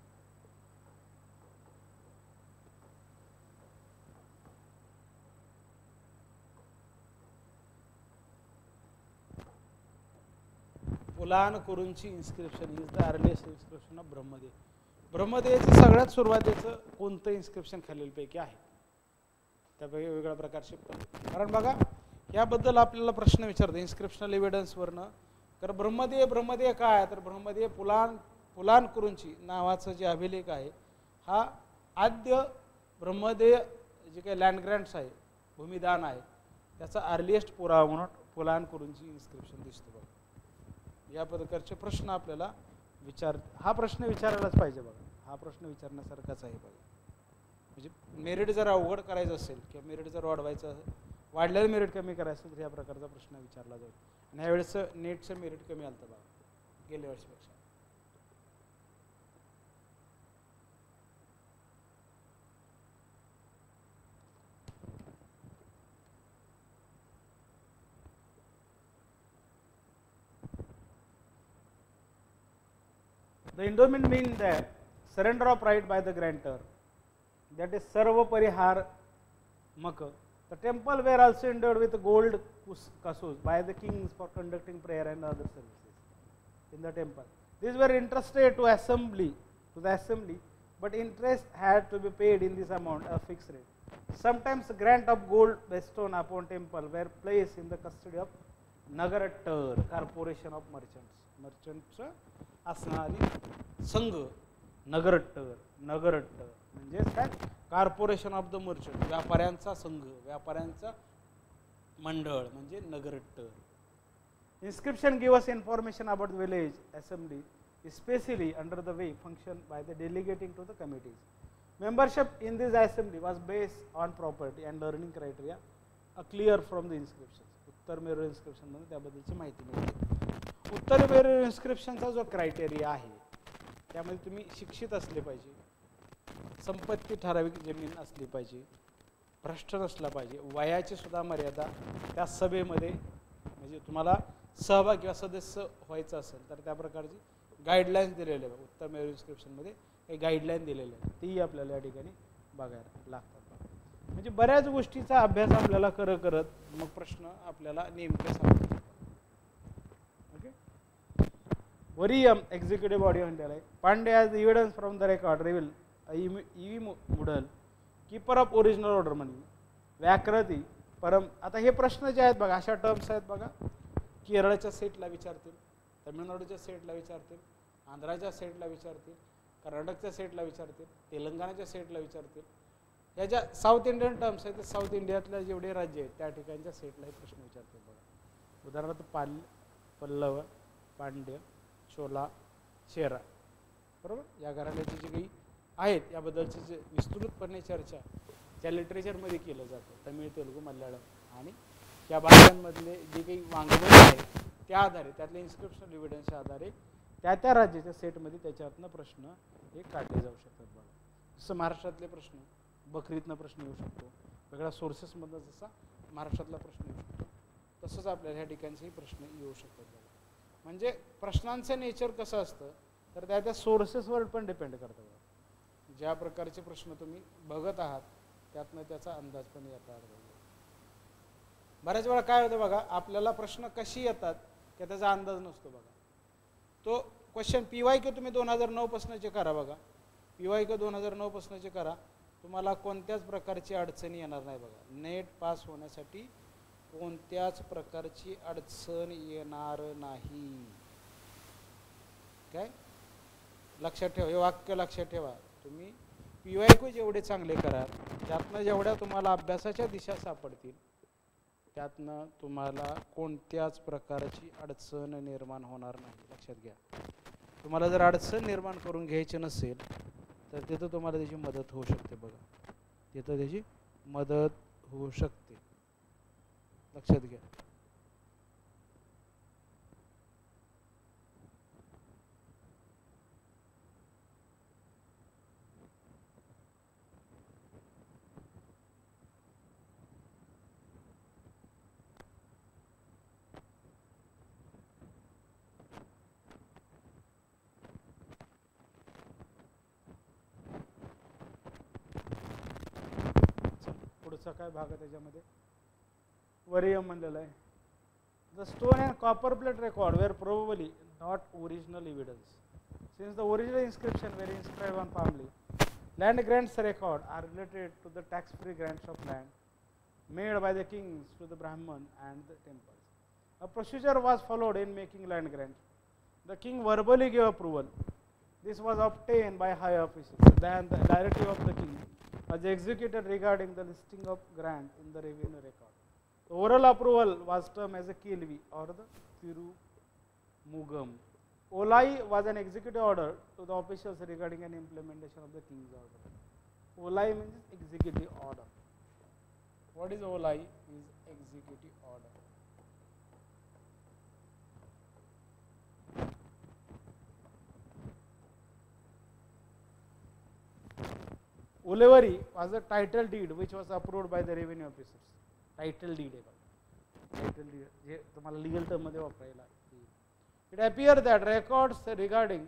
पुलान कुरुंची inscription is the earliest inscription of Brahmadeya. ब्रह्मदेयाचं सगळ्यात सुरुवातीचं कोणतं इन्स्क्रिप्शन खालीलपैकी आहे? त्यापैकी वेगवेगळ्या प्रकारचे, कारण बघा याबद्दल आपल्याला प्रश्न विचारतो इन्स्क्रिप्शनल एव्हिडन्सवरनं. तर ब्रह्मदेय काय? तर ब्रह्मदेय पुलान कुरुंची नावाचं जे अभिलेख आहे हा आद्य ब्रह्मदेय जे काही लँड ग्रँट्स आहे, भूमिदान आहे, त्याचा अर्लिएस्ट पुरावा म्हणून पुलान कुरुंची इन्स्क्रिप्शन दिसतो बघा. या प्रकारचे प्रश्न आपल्याला हा प्रश्न विचारायलाच पाहिजे बघा. हा प्रश्न विचारण्यासारखाच आहे बघा. म्हणजे मेरिट जर अवघड करायचं असेल किंवा मेरिट जर वाढवायचं असेल, वाढलेलं मेरिट कमी करायचं असेल तर या प्रकारचा प्रश्न विचारला जाईल. आणि यावेळेसं नेटचं मेरिट कमी आलं बघा गेल्या वर्षीपेक्षा. The endowment means that surrender of right by the grantor, that is sarva parihar maka. The temple were also endowed with gold kasus by the kings for conducting prayer and other services in the temple. These were entrusted to the assembly, but interest had to be paid in this amount, a fixed rate. Sometimes grant of gold bestowed upon temple were placed in the custody of Nagarattar, corporation of merchants. Merchants असणारी संघ नगरट्टर म्हणजे काय? Corporation of the merchant, व्यापाऱ्यांचा संघ, व्यापाऱ्यांचा मंडळ म्हणजे Nagarattar. Inscription give us information about the village assembly, especially under the way functioned by the delegating to the committees. Membership in this assembly was based on property and learning criteria, clear from the inscriptions. उत्तर Meru inscription मध्ये त्याबद्दलची माहिती मिळते. उत्तर मेरू इन्स्क्रिप्शनचा जो criteria आहे त्यामध्ये तुम्ही शिक्षित असले पाहिजे, संपत्ती ठराविक जमीन असली पाहिजे, भ्रष्ट नसला पाहिजे, वयाची सुद्धा मर्यादा त्या सभेमध्ये म्हणजे तुम्हाला सहभाग किंवा सदस्य व्हायचं असेल तर त्या प्रकारची गाईडलाईन्स दिलेले आहे. उत्तर मेरू इन्स्क्रिप्शनमध्ये काही गाईडलाईन दिलेले आहेत, तीही आपल्याला या ठिकाणी बघायला लागतात. म्हणजे बऱ्याच गोष्टीचा अभ्यास आपल्याला करत मग प्रश्न आपल्याला नेमके सांगतात. ओके, वरियम एक्झिक्युटिव्ह बॉडी म्हणलेला आहे. पांडे as evidence from the record reveal ई मुडल कीपर ऑफ ओरिजिनल ऑर्डर म्हणून व्याकृती परम. आता हे प्रश्न जे आहेत बघा, अशा टर्म्स आहेत बघा, केरळच्या सेटला विचारतील, तमिळनाडूच्या सेटला विचारतील, आंध्राच्या सेटला विचारतील, कर्नाटकच्या सेटला विचारतील, तेलंगणाच्या सेटला विचारतील. या ज्या साऊथ इंडियन टर्म्स आहेत ते साऊथ इंडियातल्या जेवढे राज्य आहेत त्या ठिकाणच्या सेटला हे प्रश्न विचारतील बघा. उदाहरणार्थ पल्लव, पांड्य, चोला, चेरा, बरोबर. या घराण्याचे जे काही आहेत याबद्दलची जे विस्तृतपणे चर्चा त्या लिटरेचरमध्ये केलं जातं, तमिळ, तेलुगू, मल्याळम आणि या भाषांमधले जे काही वाङ्मय आहे त्या आधारे, त्यातल्या इन्स्क्रिप्शनल एव्हिडन्सच्या आधारे त्या राज्याच्या सेटमध्ये त्याच्यातनं प्रश्न हे काढले जाऊ शकतात बघा. जसं महाराष्ट्रातले प्रश्न बकरीतनं प्रश्न येऊ शकतो, वेगळ्या सोर्सेसमधनं जसा महाराष्ट्रातला प्रश्न येऊ शकतो तसंच आपल्याला ह्या ठिकाणचेही प्रश्न येऊ शकतात बघा. म्हणजे प्रश्नांचं नेचर कसं असतं तर त्या सोर्सेसवर पण डिपेंड करतं बघा. ज्या प्रकारचे प्रश्न तुम्ही बघत आहात त्यातनं त्याचा अंदाज पण येतात. बऱ्याच वेळा काय होतं बघा, आपल्याला प्रश्न कशी येतात की त्याचा अंदाज नसतो बघा. तो क्वेश्चन PYQ तुम्ही 2009 पासूनचे करा बघा, PYQ 2009 पासूनचे करा, तुम्हाला कोणत्याच प्रकारची अडचणी येणार नाही बघा. नेट पास होण्यासाठी कोणत्याच प्रकारची अडचण येणार नाही. काय लक्षात ठेवा, हे वाक्य लक्षात ठेवा. तुम्ही PYQ जेवढे चांगले करा, त्यातनं जेवढ्या तुम्हाला अभ्यासाच्या दिशा सापडतील, त्यातनं तुम्हाला कोणत्याच प्रकारची अडचण निर्माण होणार नाही. लक्षात घ्या. तुम्हाला जर अडचण निर्माण करून घ्यायची नसेल तर तिथं तुम्हाला त्याची मदत होऊ शकते बघा, तिथं त्याची मदत होऊ शकते. लक्षात घ्या. पुढचा काय भाग आहे त्याच्यामध्ये, वरियम म्हणलेला आहे. The stone and copper plate record were probably not original evidence since the original inscription were inscribed on palm leaf. Land grants record are related to the tax-free grants of land made by the kings to the Brahman and the temples. A procedure was followed in making land grants. The king verbally gave approval. This was obtained by high officials. Then the directive of the king was executed regarding the listing of grant in the revenue record. The oral approval was termed as a kilvi or the tirumugam. Olai was an executive order to the officials regarding an implementation of the king's order. Olai means executive order. What is Olai? Is executive order. Oliveri was a title deed which was approved by the revenue officers. Title deed आहे बघा, title deed जे तुम्हाला legal term मध्ये वापरायला. It appeared that records regarding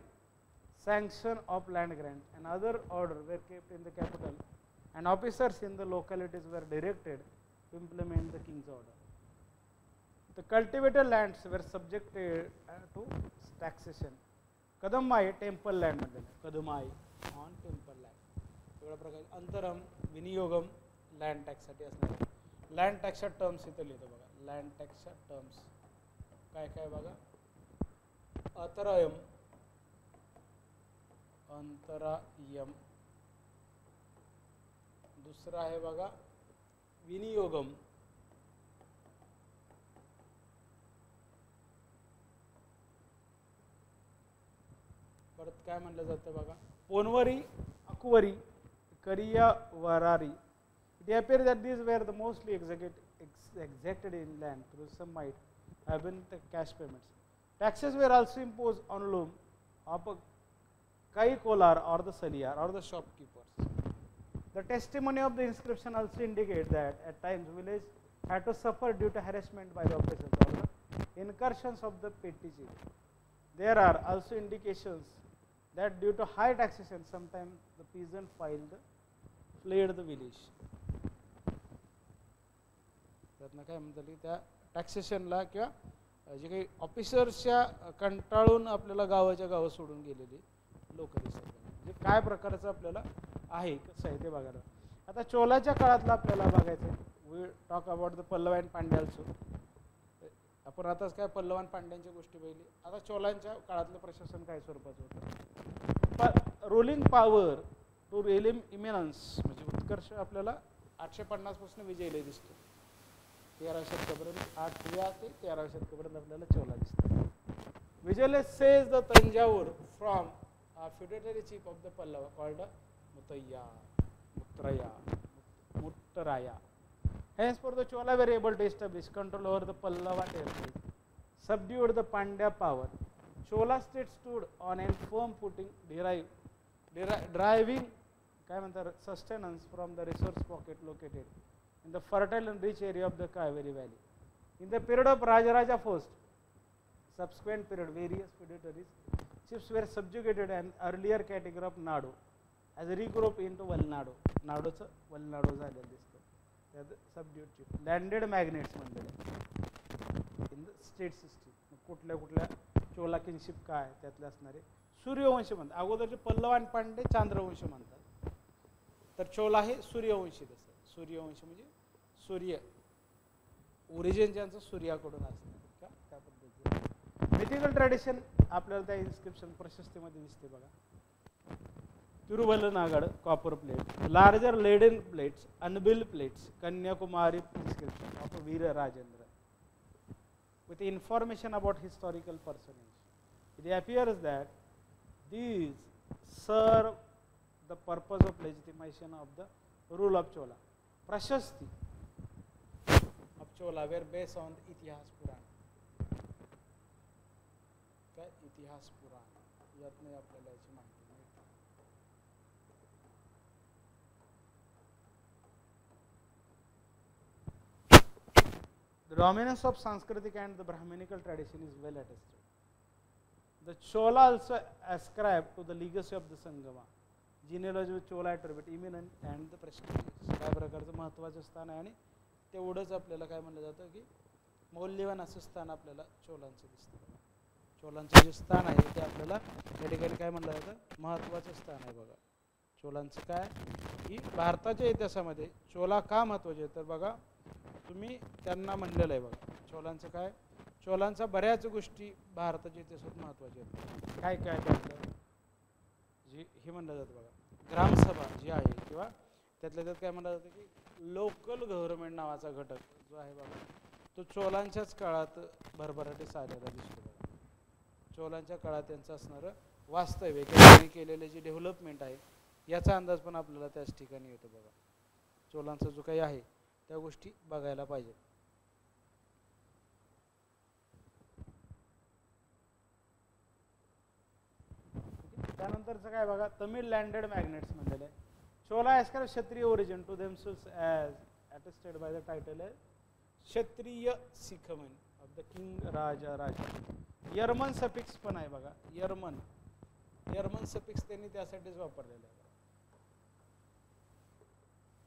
sanction of land grant and other orders were kept in the capital, and officers in the localities were directed to implement the king's order. The cultivated lands were subjected to taxation. Kadamai temple land मध्ये, Kadamai on temple land. वेगळ्या प्रकार अंतरम विनियोगम land टॅक्ससाठी असणार. Land टॅक्सच्या terms इथं लिहितो बघा. Land टॅक्सच्या terms काय काय बघा. अतरायम, अंतरायम. दुसरा आहे बघा विनियोगम. परत काय म्हणलं जातं बघा पोनवरी, अकवरी, करियावरारी. It appears that these were the mostly exacted in land through some might have been the cash payments. Taxes were also imposed on loom of a kai kolar or the saliyar or the shopkeepers. The testimony of the inscription also indicates that at times village had to suffer due to harassment by the officers or the incursions of the petty chief. There are also indications that due to high taxation sometimes the peasant fled the village. त्यातनं काय म्हणतात की त्या टॅक्सेशनला किंवा जे काही ऑफिसर्सच्या कंटाळून आपल्याला गावाच्या गावं सोडून गेलेली लोक दिसतात. म्हणजे काय प्रकारचं आपल्याला आहे कसं आहे ते बघायला. आता चोलाच्या काळातलं आपल्याला बघायचं. We talk about the Pallava and Pandya also. आपण आताच काय पल्लव आणि पांड्यांच्या गोष्टी पाहिली. आता चोलांच्या काळातलं प्रशासन काय स्वरूपाचं होतं. रुलिंग पॉवर टू एलिम इमिनन्स म्हणजे उत्कर्ष आपल्याला 850 पासून विजयले दिसतो. 13व्या शतकापर्यंत 8व्या ते 13व्या शतकापर्यंत आपल्याला चोला दिसतो. Vijayalaya seize the Thanjavur from feudatory chief of the Pallava called Muttaraya. Henceforth the Chola were able to establish control over the Pallava territory, subdued the Pandya power. Chola state stood on a firm footing, deriving sustenance from the resource pocket located in the fertile and rich area of the Kaveri Valley. In the period of Rajaraja first, subsequent period, various feudatories chiefs were subjugated and earlier category of Nadu as regrouped into Valnadu. नाडूचं वलनाडू झालेलं दिसतं. Subdued landed magnates म्हणलेले in the state system. कुठल्या कुठल्या चोला kingship काय त्यातले असणारे सूर्यवंशी म्हणतात. अगोदरचे पल्लव आणि पांडे चांद्रवंश म्हणतात, तर चोला हे सूर्यवंशी. तसं सूर्यवंश म्हणजे सूर्य ओरिजिन ज्यांचं सूर्याकडून असतं का त्या पद्धतीने. मिथिकल ट्रॅडिशन आपल्याला त्या इन्स्क्रिप्शन प्रशस्तीमध्ये दिसते बघा. Tiruvalangadu copper plate, larger Leiden plates, Anbil plates, Kanyakumari inscription of Vira Rajendra with information about historical personage. It appears that these serve the purpose of legitimation of the rule of Chola. Prashasti of Chola were based on the Itihas Puran. काय इतिहास पुराण यातनं आपल्याला याची माहिती मिळते. The dominance of Sanskritic and the Brahminical tradition is well attested. The Chola also ascribed to the legacy of the Sangama. Genealogy of Chola attribute eminent and the prestigious. त्या प्रकारचं महत्त्वाचं स्थान आहे आणि तेवढंच आपल्याला काय म्हणलं जातं की मौल्यवान असं स्थान आपल्याला चोलांचं दिसतं. चोलांचं जे स्थान आहे ते आपल्याला या ठिकाणी काय म्हणलं जातं महत्त्वाचं स्थान आहे बघा. चोलांचं काय की भारताच्या इतिहासामध्ये चोला का महत्त्वाचे तर बघा तुम्ही त्यांना म्हणलेलं आहे बघा. चोलांचं काय चोलांचा बऱ्याच गोष्टी भारताच्या इतिहासात महत्त्वाच्या आहेत. काय काय त्यांचं जे हे म्हणलं जातं बघा ग्रामसभा जी आहे किंवा त्यातल्या त्यात काय म्हणलं जातं की लोकल गव्हर्नमेंट नावाचा घटक जो आहे बघा तो चोलांच्याच काळात भरभराटीस आलेला दिसतो बघा. चोलांच्या काळात त्यांचं असणारं वास्तव्य त्यांनी केलेले जे डेव्हलपमेंट आहे याचा अंदाज पण आपल्याला त्याच ठिकाणी येतो बघा. चोलांचा जो काही आहे त्या गोष्टी बघायला पाहिजे. त्यानंतरचं काय बघा तमिळ लँडेड मॅग्नेट्स म्हणलेलं आहे. Chola ascribe Kshatriya origin to themselves as attested by the title Kshatriya Shikhamani of the king Raja Raja. Varman suffix पण आहे बघा. यर्मन सफिक्स त्यांनी त्यासाठीच वापरलेला आहे.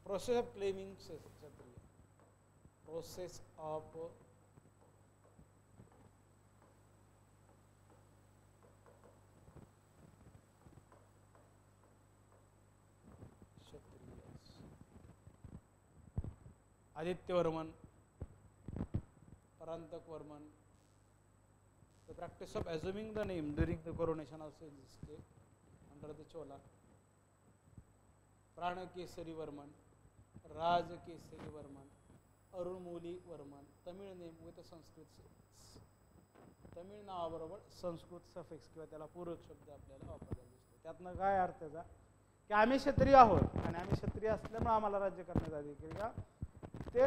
Process of claiming Kshatriya process of Adityavarman, Parantakavarman. The practice of assuming the name during the coronation also existed under the Chola. Parakesari Varman, Rajakesari Varman, Arunmouli Varman. Tamil name with Sanskrit Tamil नावाबरोबर Sanskrit suffix किंवा त्याला पूरक शब्द आपल्याला वापरला दिसतो. त्यातनं काय अर्थ त्याचा की आम्ही क्षत्रिय आहोत आणि आम्ही क्षत्रिय असल्यामुळे आम्हाला राज्य करण्यात आले की का ते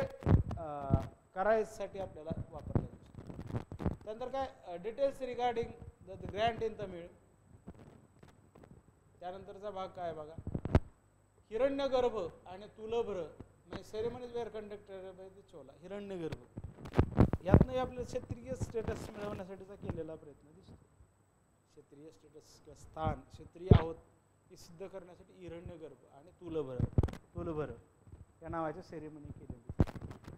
करायसाठी आपल्याला वापरलं दिसतं. त्यानंतर काय details regarding the grant in Tamil. त्यानंतरचा भाग काय बघा हिरण्यगर्भ आणि तुलभ्र म्हणजे ceremonies were conducted by the Chola. Hiranyagarbha यातनं आपल्याला क्षत्रिय स्टेटस मिळवण्यासाठीचा केलेला प्रयत्न दिसतो. क्षत्रिय स्टेटस किंवा स्थान क्षत्रिय आहोत हे सिद्ध करण्यासाठी हिरण्यगर्भ आणि तुलभ्र या नावाची सेरेमनी केलेली.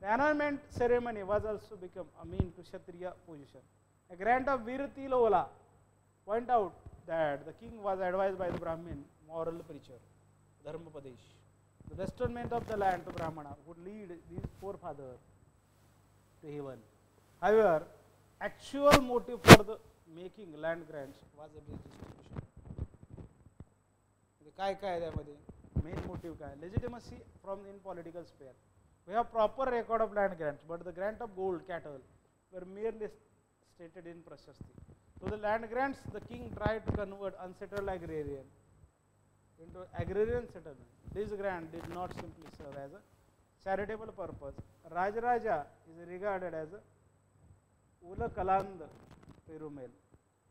The annulment ceremony was also become a mean to Kshatriya position. A grant of Veer Tilola point out that the king was advised by the Brahmin moral preacher, Dharmapadesh. The bestowment of the land to Brahmana would lead these forefathers to heaven. However, actual motive for the making land grants was a redistribution. काय काय त्यामध्ये main motive काय legitimacy from in political sphere. We have proper record of land grants, but the grant of gold, cattle were merely stated in Prashasti. So the land grants, the king tried to convert unsettled agrarian into agrarian settlement. This grant did not simply serve as a charitable purpose. Rajaraja is regarded as a Ulakaland Perumel,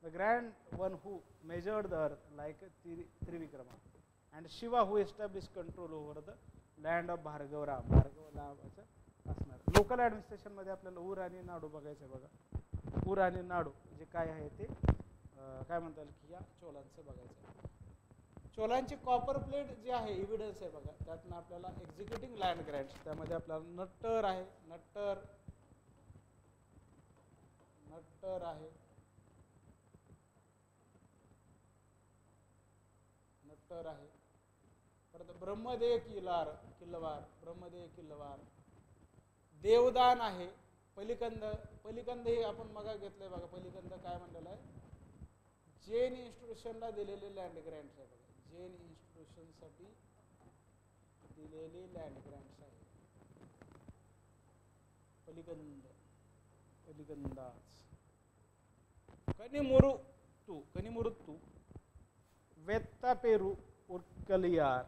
the grand one who measured the earth like a Trivikrama, and Shiva who established control over the land of Bhargavarama. भार्गवरामाचं असणार. Local ॲडमिनिस्ट्रेशनमध्ये आपल्याला ऊर आणि नाडू बघायचं आहे बघा. ऊर आणि नाडू जे काय आहे ते काय म्हणता येईल की या चोलांचं बघायचं आहे. चोलांची कॉपर प्लेट जी आहे एव्हिडन्स आहे बघा, त्यातनं आपल्याला एक्झिक्युटिंग लँड ग्रँट्स, त्यामध्ये आपल्याला नट्टर आहे, नट्टर आहे, नट्टर आहे, परत ब्रह्मदेव किल्लवार, देवदान आहे, पलिकंद हे आपण मग घेतलंय बघा. पलिकंद काय म्हणलेलं आहे, जैन इन्स्टिट्यूशनला दिलेले लँड ग्रँट्स आहे बघा, जैन इन्स्टिट्यूशनसाठी दिलेले लँड ग्रँट्स आहे. पलिकंदाज कनिमुरुत्तू, वेत्तापेरू, उर्कलियार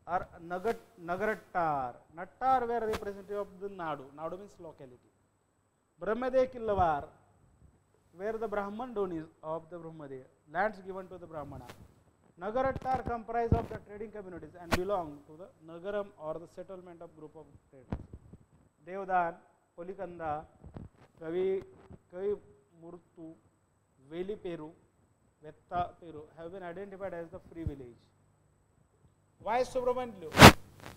or Nagattar were representative of the Nadu. Nadu means locality. Brahmadev Killavar were the Brahman donis of the Brahmadev, lands given to the Brahmana. Nagarattar comprise of the trading communities and belong to the Nagaram or the settlement of group of traders. Devdan, Polikanda, Kavi Murtu, Veli Peru, Vetta Peru have been identified as the free village. Y. Subramanian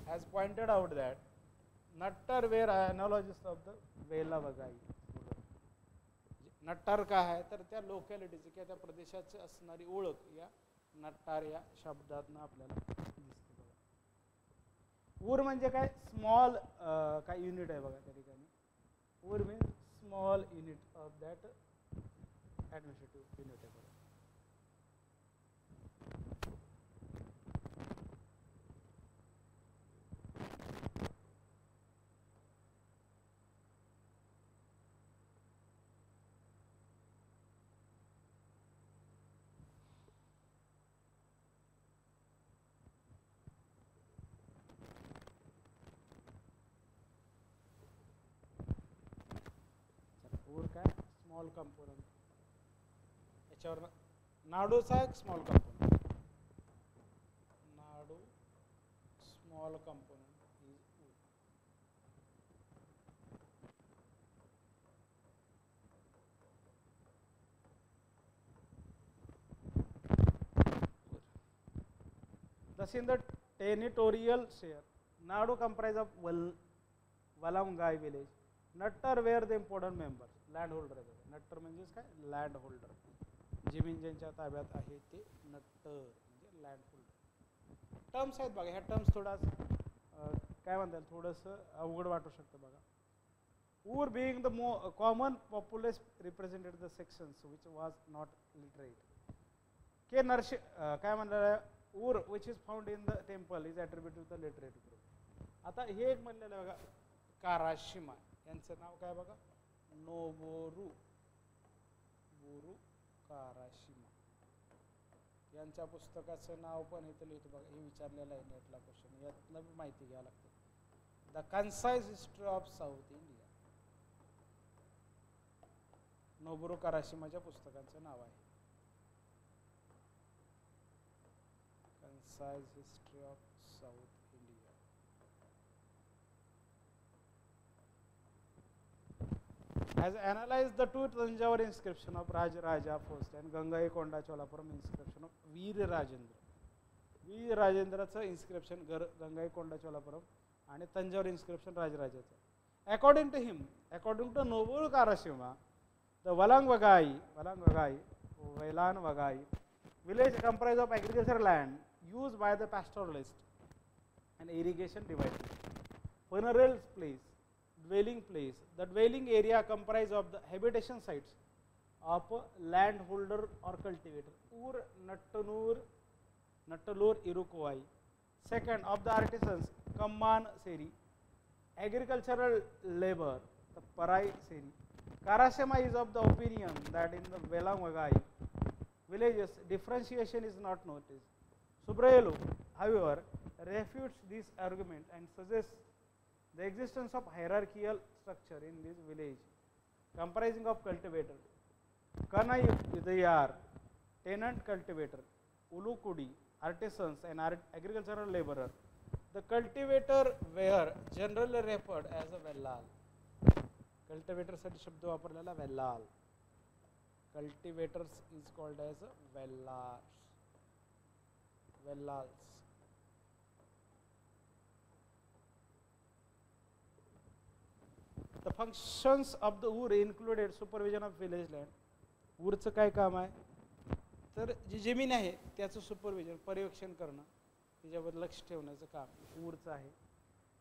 has pointed out that Nattar were analogists of the Vela Vagai. नट्टार काय आहे तर त्या लोकॅलिटीची किंवा त्या प्रदेशाची असणारी ओळख या नट्टार या शब्दातनं आपल्याला दिसते. ऊर म्हणजे काय, स्मॉल काय युनिट आहे बघा त्या ठिकाणी. ऊर means small unit of that administrative unit आहे बघा. काय स्मॉल कंपोनंट, याच्यावर नाडूचा एक small component, Nadu small component is ऊर. Thus in the territorial share, Nadu comprise of Valamgai village. Nattar were the important members. Land holder आहे. नट्टर म्हणजेच काय, land holder, जमीन ज्यांच्या ताब्यात आहे ते नट्टर म्हणजे लँड होल्डर. टर्म्स आहेत बघा, ह्या टर्म्स थोडा काय म्हणतात थोडंसं अवघड वाटू शकतं बघा. Ur being the common populace represented the sections which was not literate. के नरशे काय म्हणलेलं, Ur which is found in the temple is attributed to the literate group. आता हे एक म्हणलेलं आहे बघा, काराशिमा, यांचं नाव काय बघा, नोबोरू काराशिमा. यांच्या पुस्तकाचं नाव पण इथं लिहितो बघा, हे विचारलेलं आहे नेटला क्वेश्चन, यातनं माहिती घ्यावं लागते. The concise history of South India, Noboru काराशिमाच्या पुस्तकाचं नाव आहे. Concise history of South India. Has analyzed the two Tanjavur inscription of Rajaraja first and Gangaikonda Cholapuram inscription of Veer Rajendra. Veer Rajendraचं inscription Gangaikonda Cholapuram आणि Tanjavur inscription Rajarajaचं. According to him, according to Noburu Karashima, the Valang Vagai village comprised of agricultural land used by the pastoralist and irrigation devices. Funeral place, dwelling place. The dwelling area comprised of the habitation sites of a landholder or cultivator. Ur Nattalur Iroquois. Second, of the artisans, Kamman Seri. Agricultural labor, the Parai Seri. Karashima is of the opinion that in the Velamvagai villages differentiation is not noticed. Subrayelu, however, refutes this argument and suggests the existence of hierarchical structure in this village comprising of cultivator, Kana Yudayar, tenant cultivator, Ulukudi, artisans and agricultural laborer. The cultivator were generally referred as a vellal. Cultivator साठी शब्द वापरलेला vellal. Cultivators is called as a vellars. Vellals. The functions of the UR included supervision of village land. URचं काय काम आहे, तर जी जमीन आहे त्याचं सुपरविजन, पर्यवेक्षण करणं, त्याच्यावर लक्ष ठेवण्याचं काम URचं आहे.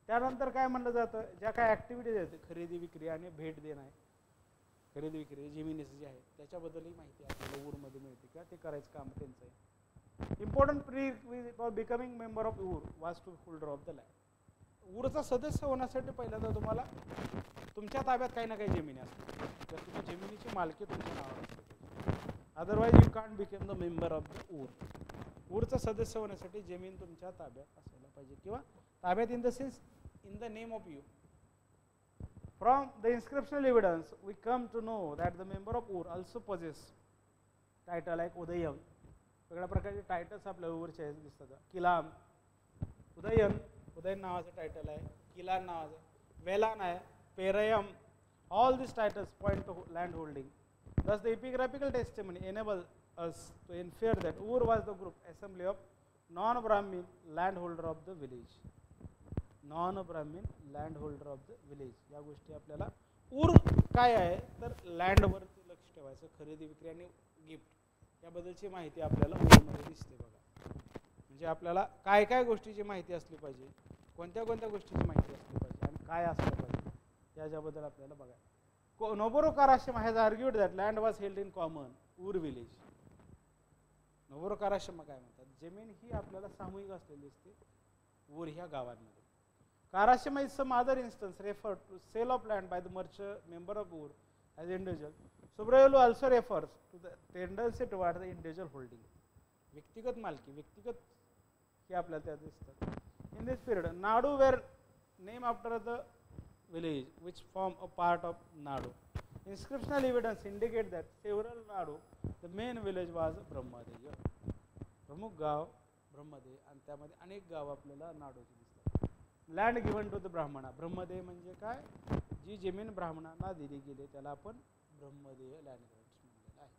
त्यानंतर काय म्हणलं जातं, ज्या काय ॲक्टिव्हिटीज आहेत खरेदी विक्री आणि भेट देणं आहे, खरेदी विक्री जमिनीचं जे आहे त्याच्याबद्दलही माहिती आपल्याला URमध्ये मिळते का, ते करायचं काम त्यांचं आहे. Important pre for becoming member of UR was to holder of the land. URचा सदस्य होण्यासाठी पहिल्यांदा तुम्हाला तुमच्या ताब्यात काही ना काही जमिनी असतात, तर तुम्ही जमिनीची मालकी तुमच्या नावावर असते. Otherwise you can't become the member of the UR. URचा सदस्य होण्यासाठी जमीन तुमच्या ताब्यात असायला पाहिजे, किंवा ताब्यात in the sense in the name of you. From the inscriptional evidence, we come to know that the member of UR also possess title like Udayan. वेगळ्या प्रकारचे टायटल्स आपल्याला URचे दिसतात. किलाम, उदयन नावाचं टायटल आहे, किलान नावाचं, वेलान आहे, पेरयम. All these titles point to land holding. Thus, the epigraphical testimony enables us to infer that UR was the group assembly of non-Brahmin landholder of the village. Non-Brahmin landholder of the village. या गोष्टी आपल्याला UR काय आहे तर लँडवरती लक्ष ठेवायचं, खरेदी विक्री आणि गिफ्ट याबद्दलची माहिती आपल्याला URमध्ये दिसते बघा. म्हणजे आपल्याला काय काय गोष्टीची माहिती असली पाहिजे, कोणत्या कोणत्या गोष्टीची माहिती असली पाहिजे आणि काय असलं पाहिजे याच्याबद्दल आपल्याला बघा. Noboru Karashima has argued that land was held in common, UR village. Noboru Karashima काय म्हणतात, जमीन ही आपल्याला सामूहिक असलेली असते UR ह्या गावांमध्ये. Karashima is some other instance referred to sale of land by the merchant member of UR as individual. Subrayulu also refers to the tendency toward the individual holding. व्यक्तिगत मालकी, व्यक्तिगत हे आपल्याला त्यात दिसतात. In this period, Nadu were named after the village which form a part of Nadu. Inscriptional evidence indicate that several Nadu, the main village was Brahmadeya. प्रमुख गाव ब्रह्मदेय आणि त्यामध्ये अनेक गाव आपल्याला नाडूची दिसतात. लँड गिवन टू द ब्राह्मणा. ब्रह्मदेय म्हणजे काय, जी जमीन ब्राह्मणांना दिली गेली त्याला आपण ब्रह्मदेय लँड ग्रांट्स म्हणलेलं आहे.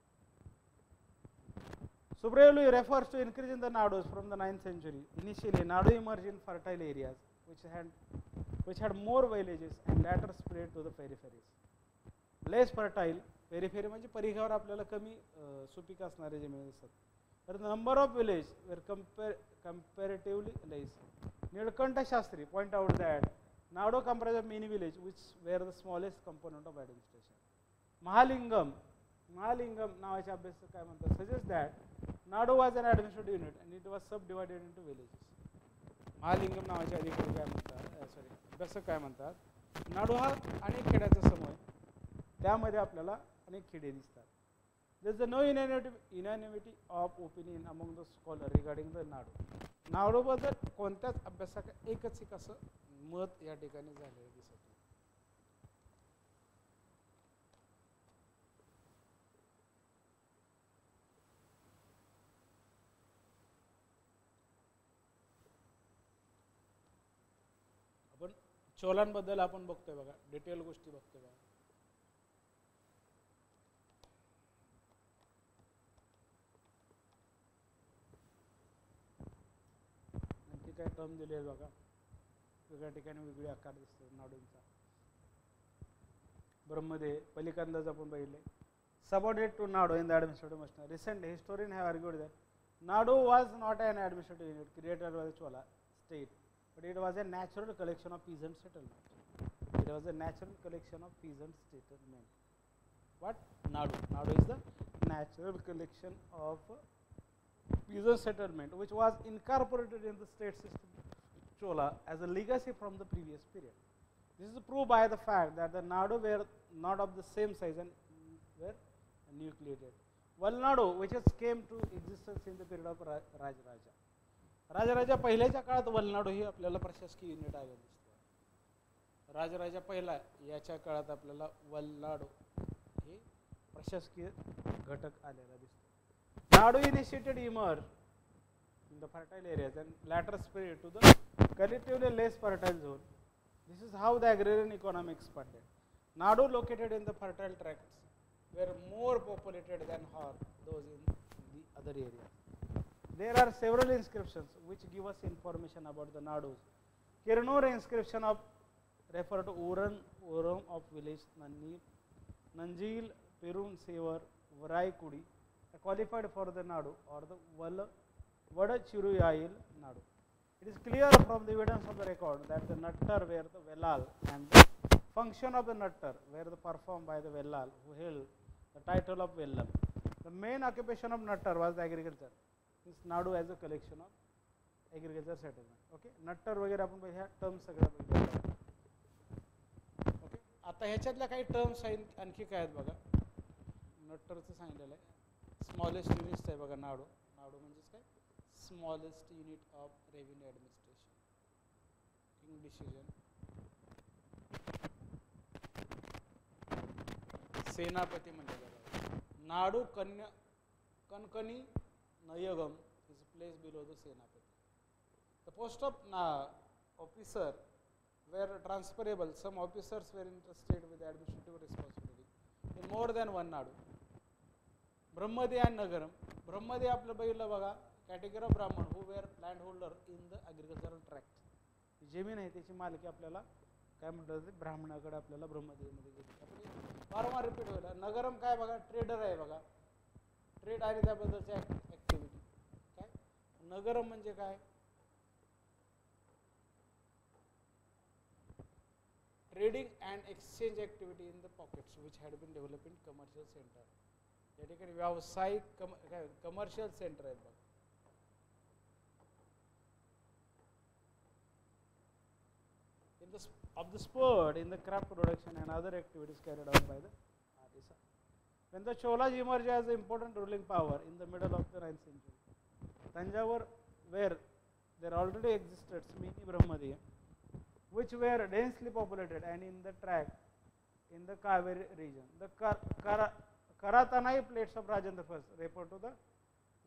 Subrayulu refers to increase in the Nadus from the 9th century. Initially, Nadu emerged in fertile areas which had more villages and later spread to the peripheries. Less fertile, periphery म्हणजे परिघावर आपल्याला कमी सुपीक असणारे जमीन दिसतात. तर number of villages were comparatively less. Nilkanta Shastri point out that Nadu comprised of many villages which were the smallest component of administration. Mahalingam नावाचे अभ्यासक काय म्हणतात, suggest that Nadu was an administrative unit and it was subdivided into villages. Mahalingam नावाचे अधिकारी काय म्हणतात, अभ्यासक काय म्हणतात, नाडू हा अनेक खेड्याचा समूह आहे, त्यामध्ये आपल्याला अनेक खेडे दिसतात. There is no unanimity of opinion among the scholars regarding the Nadu. नाडूबद्दल कोणत्याच अभ्यासक एकच एक असं मत या ठिकाणी झालेलं दिसत नाही. आपण चोलांबद्दल आपण बघतोय बघा, डिटेल गोष्टी बघतोय बघा. आणखी काय टर्म दिले बघा, वेगळ्या ठिकाणी वेगळे आकार दिसतो नाडूंचा. ब्रह्मदेय, पलिकंदाज आपण बघितले. Subordinate to Nadu in the administrative machinery. Recently, historians have argued that Nadu was not an administrative unit created by the Chola state, but it was a natural collection of peasant settlement. It was a natural collection of peasant settlement. What? Nadu. Nadu is the natural collection of peasant settlement, which was incorporated in the state system Chola as a legacy from the previous period. This is proved by the fact that the Nadu were not of the same size and were nucleated. Valnadu, which has came to existence in the period of Rajaraja. Rajaraja पहिल्याच्या काळात वलनाडू ही आपल्याला प्रशासकीय unit आलेलं दिसतं. राजराजा पहिला याच्या काळात आपल्याला वलनाडू हे प्रशासकीय घटक आलेला दिसतो. नाडू initiated emerged in the fertile areas and later spread to the collectively less fertile zone. This is how the agrarian economy expanded. Nadu, located in the fertile tracts, were more populated than those in the other areas. There are several inscriptions which give us information about the Nadus. Kirnoor inscription of refer to Uram of village Nanjil, Perun Sevar, Varaikudi, qualified for the Nadu or the Vadachiruyayil Nadu. It is clear from the evidence of the record that the Nattar were the Vellal and the function of the Nattar were performed by the Vellal who held the title of Vellam. The main occupation of Nattar was the agriculture. This Nadu as a collection of agriculture settlement. Okay, Nattar वगैरे आपण ह्या terms सगळ्या बघितल्या. Okay, आता ह्याच्यातल्या काही terms आहेत आणखी काय आहेत बघा. नट्टरचं सांगितलेलं आहे. स्मॉलेस्ट युनिट्स आहे बघा नाडू. नाडू म्हणजेच काय? Smallest unit of revenue administration. King decision. सेनापती म्हणजे बघा. नाडू कणकणी Nayagam is placed below the Senapati. The post of officer were transferable. Some officers were entrusted with administrative responsibility in more than one Nadu. Brahmadi and Nagaram. Brahmadi आपलं बघितलं बघा, category of Brahman who were landholder in the agricultural tract. जमीन आहे त्याची मालकी आपल्याला काय म्हणतात ते ब्राह्मणाकडे आपल्याला ब्रह्मदेवीमध्ये घेतली. वारंवार रिपीट होईल. नगरम काय बघा, ट्रेडर आहे बघा. ट्रेड आणि त्याबद्दलची ऍक्टिव्हिटी काय. नगरम म्हणजे काय? Trading and exchange activity in the pockets which had been develop in commercial centre. या ठिकाणी व्यावसायिक कमर्शियल सेंटर आहेत बघा. Of the sport in the craft production and other activities carried out by the artisan. When the Cholas emerged as an important ruling power in the middle of the 9th century, Tanjavur, where there already existed many Brahmadiya, which were densely populated and in the tract in the Kaveri region. The Karatanai plates of Rajendra I refer to the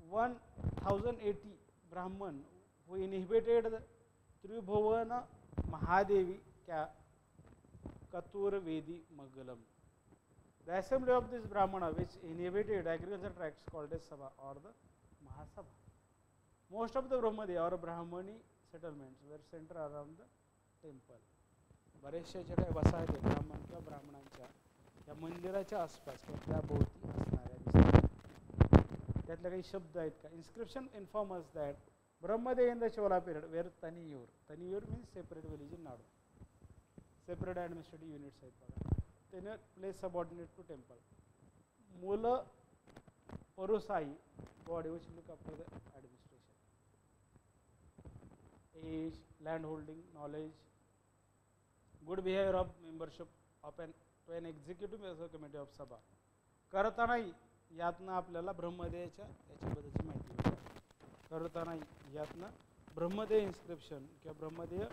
1080 Brahman who inhabited the Tribhuvana Mahadevi Katur Vedi Magalam. The assembly of this Brahmana which inhabited agricultural tracts called as Sabha or the Mahasabha. Most of the Brahmadiya or Brahmani settlements were centered around the temple. बरेचशा ज्या काही वसाहती ब्राह्मण किंवा ब्राह्मणांच्या या मंदिराच्या आसपास किंवा त्याभोवती असणाऱ्या दिसतात. त्यातले काही शब्द आहेत का? Inscription informers that Brahmadev in the Chola period were Taniyur. Taniyur means separate village in Nadu. Separate administrative units आहेत बघा. Then a place subordinate to temple. Mula Porusai body which look after the administration. Age, land holding, knowledge, good behavior of membership of to an executive committee of Sabha. करताना यातनं आपल्याला ब्रह्मदेवाच्या याच्याबद्दलची माहिती मिळते. करताना यातनं Brahmadev inscription किंवा ब्रह्मदेव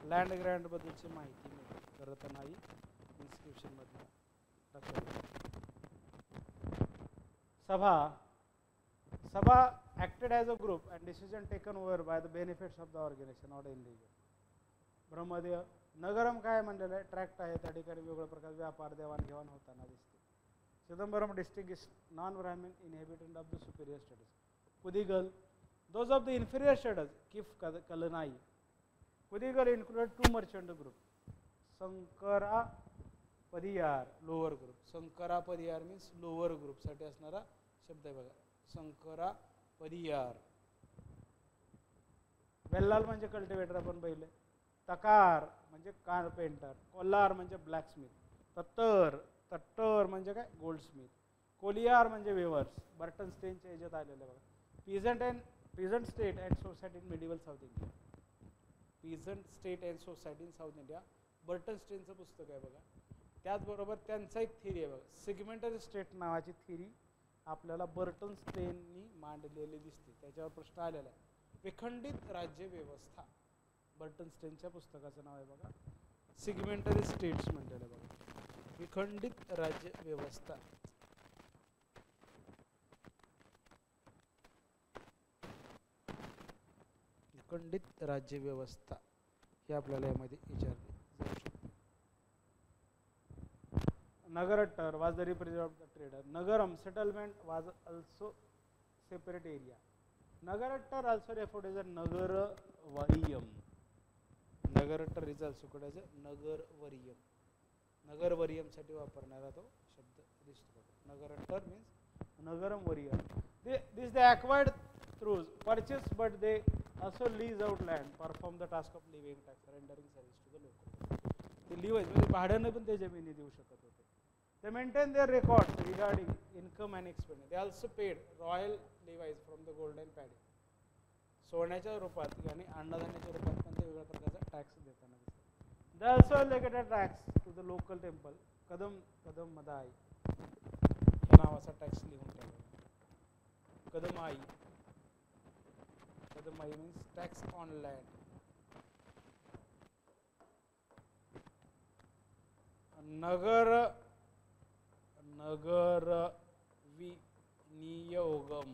लँड ग्रँड बद्दलची माहिती मिळते. करताना इन्स्क्रिप्शन मधनं Sabha acted as a group and decision taken over by the benefits of the organization not individual. Brahmadev नगरम काय म्हणलेलं आहे? ट्रॅक्ट आहे, त्या ठिकाणी वेगवेगळ्या प्रकारचे व्यापार देवाणघेवाण होताना दिसते. Chidambaram district is non Brahmin inhabitant of the superior status. Kudigal those of the inferior status Kif Kalanai. Kudigal included two merchant group. Sankara Padiyar lower group. Sankara Padiyar means lower group साठी असणारा शब्द आहे बघा. Sankara Padiyar. वेल्लाल म्हणजे cultivator आपण पाहिले. तकार म्हणजे कारपेंटर. कोल्हार म्हणजे ब्लॅकस्मिथ. तट्टर म्हणजे काय? गोल्डस्मिथ. कोलियार म्हणजे वेवर्स. बर्टन स्टेनच्या याच्यात आलेले बघा. Peasant state and society in medieval South India. Peasant state and society in South India. Burton स्टेनचं पुस्तक आहे बघा. त्याचबरोबर त्यांचा एक थिअरी आहे बघा. सेगमेंटरी स्टेट नावाची थिअरी आपल्याला बर्टन स्टेननी मांडलेली दिसते. त्याच्यावर प्रश्न आलेला आहे. विखंडित राज्य व्यवस्था. बर्टन स्टेनच्या पुस्तकाचं नाव आहे बघा. सेगमेंटरी स्टेट्स म्हणलेलं बघा. विखंडित राज्य व्यवस्था. विखंडित राज्य व्यवस्था हे आपल्याला यामध्ये विचारले जाऊ शकते. Nagarattar was the representative of the trader. Nagaram settlement was also separate area. Nagarattar also referred as a Nagarvariyam. Nagarattar is also called as a Nagarvariyam. Nagarvariyam साठी वापरणारा तो शब्द दिसतो. Nagarattar means Nagaram Variyam. This they acquired through purchase, but they also lease out land, perform the task of levying tax, rendering service to the local. ते lease म्हणजे भाड्याने पण ते जमिनी देऊ शकत होते. They maintain their records regarding income and expense. They also paid royal levies from the golden paddy. सोन्याच्या रूपात आणि अन्नधान्याच्या रूपात पण ते वेगळ्या प्रकारचा टॅक्स देताना दिसतात. They also allocated tax to the local temple. Kadam Madai या नावाचा टॅक्स लिहून ठेवला. कदमाई means tax on land. Nagar विनियोगम,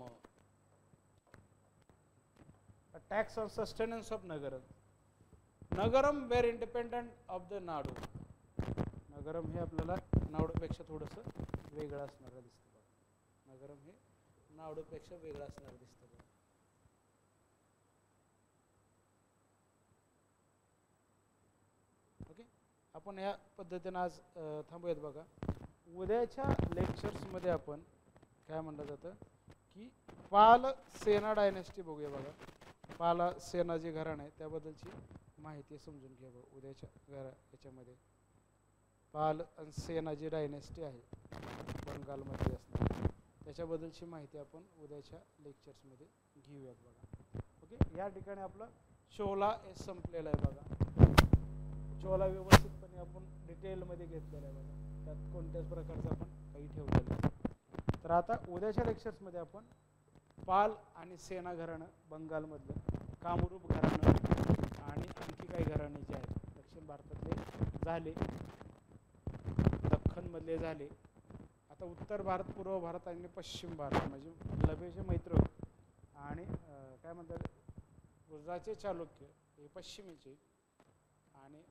a tax on sustenance of Nagaram. Nagaram were independent of the Nadu. नगरम हे आपल्याला नावडूपेक्षा थोडंसं वेगळं असणारं दिसतं बघा. नगरम हे नावडूपेक्षा वेगळं असणारं दिसतं बघा. ओके, आपण या पद्धतीने आज थांबूयात बघा. उद्याच्या लेक्चर्समध्ये आपण काय म्हणलं जातं की पाल सेना डायनेस्टी बघूया बघा. पाल सेना जे घराणं आहे त्याबद्दलची माहिती समजून घ्या बघा उद्याच्या याच्यामध्ये. पाल आणि सेना जी डायनेस्टी आहे बंगालमध्ये असणार त्याच्याबद्दलची माहिती आपण उद्याच्या लेक्चर्समध्ये घेऊयात बघा. ओके, या ठिकाणी आपलं शोला हे संपलेला आहे बघा. शोला व्यवस्थितपणे आपण डिटेलमध्ये घेतलेला आहे बघा. त्यात कोणत्याच प्रकारचं आपण काही ठेवलेलं आहे. तर आता उद्याच्या लेक्चर्समध्ये आपण पाल आणि सेना घराणं बंगालमधलं, कामरूप घराणं आणि आणखी काही घराणे जे आहेत दक्षिण भारतातले झाले, दख्खनमधले झाले. आता उत्तर भारत, पूर्व भारत आणि पश्चिम भारत म्हणजे लभेचे मैत्र आणि काय म्हणतात गुजरातचे चालुक्य हे पश्चिमेचे आणि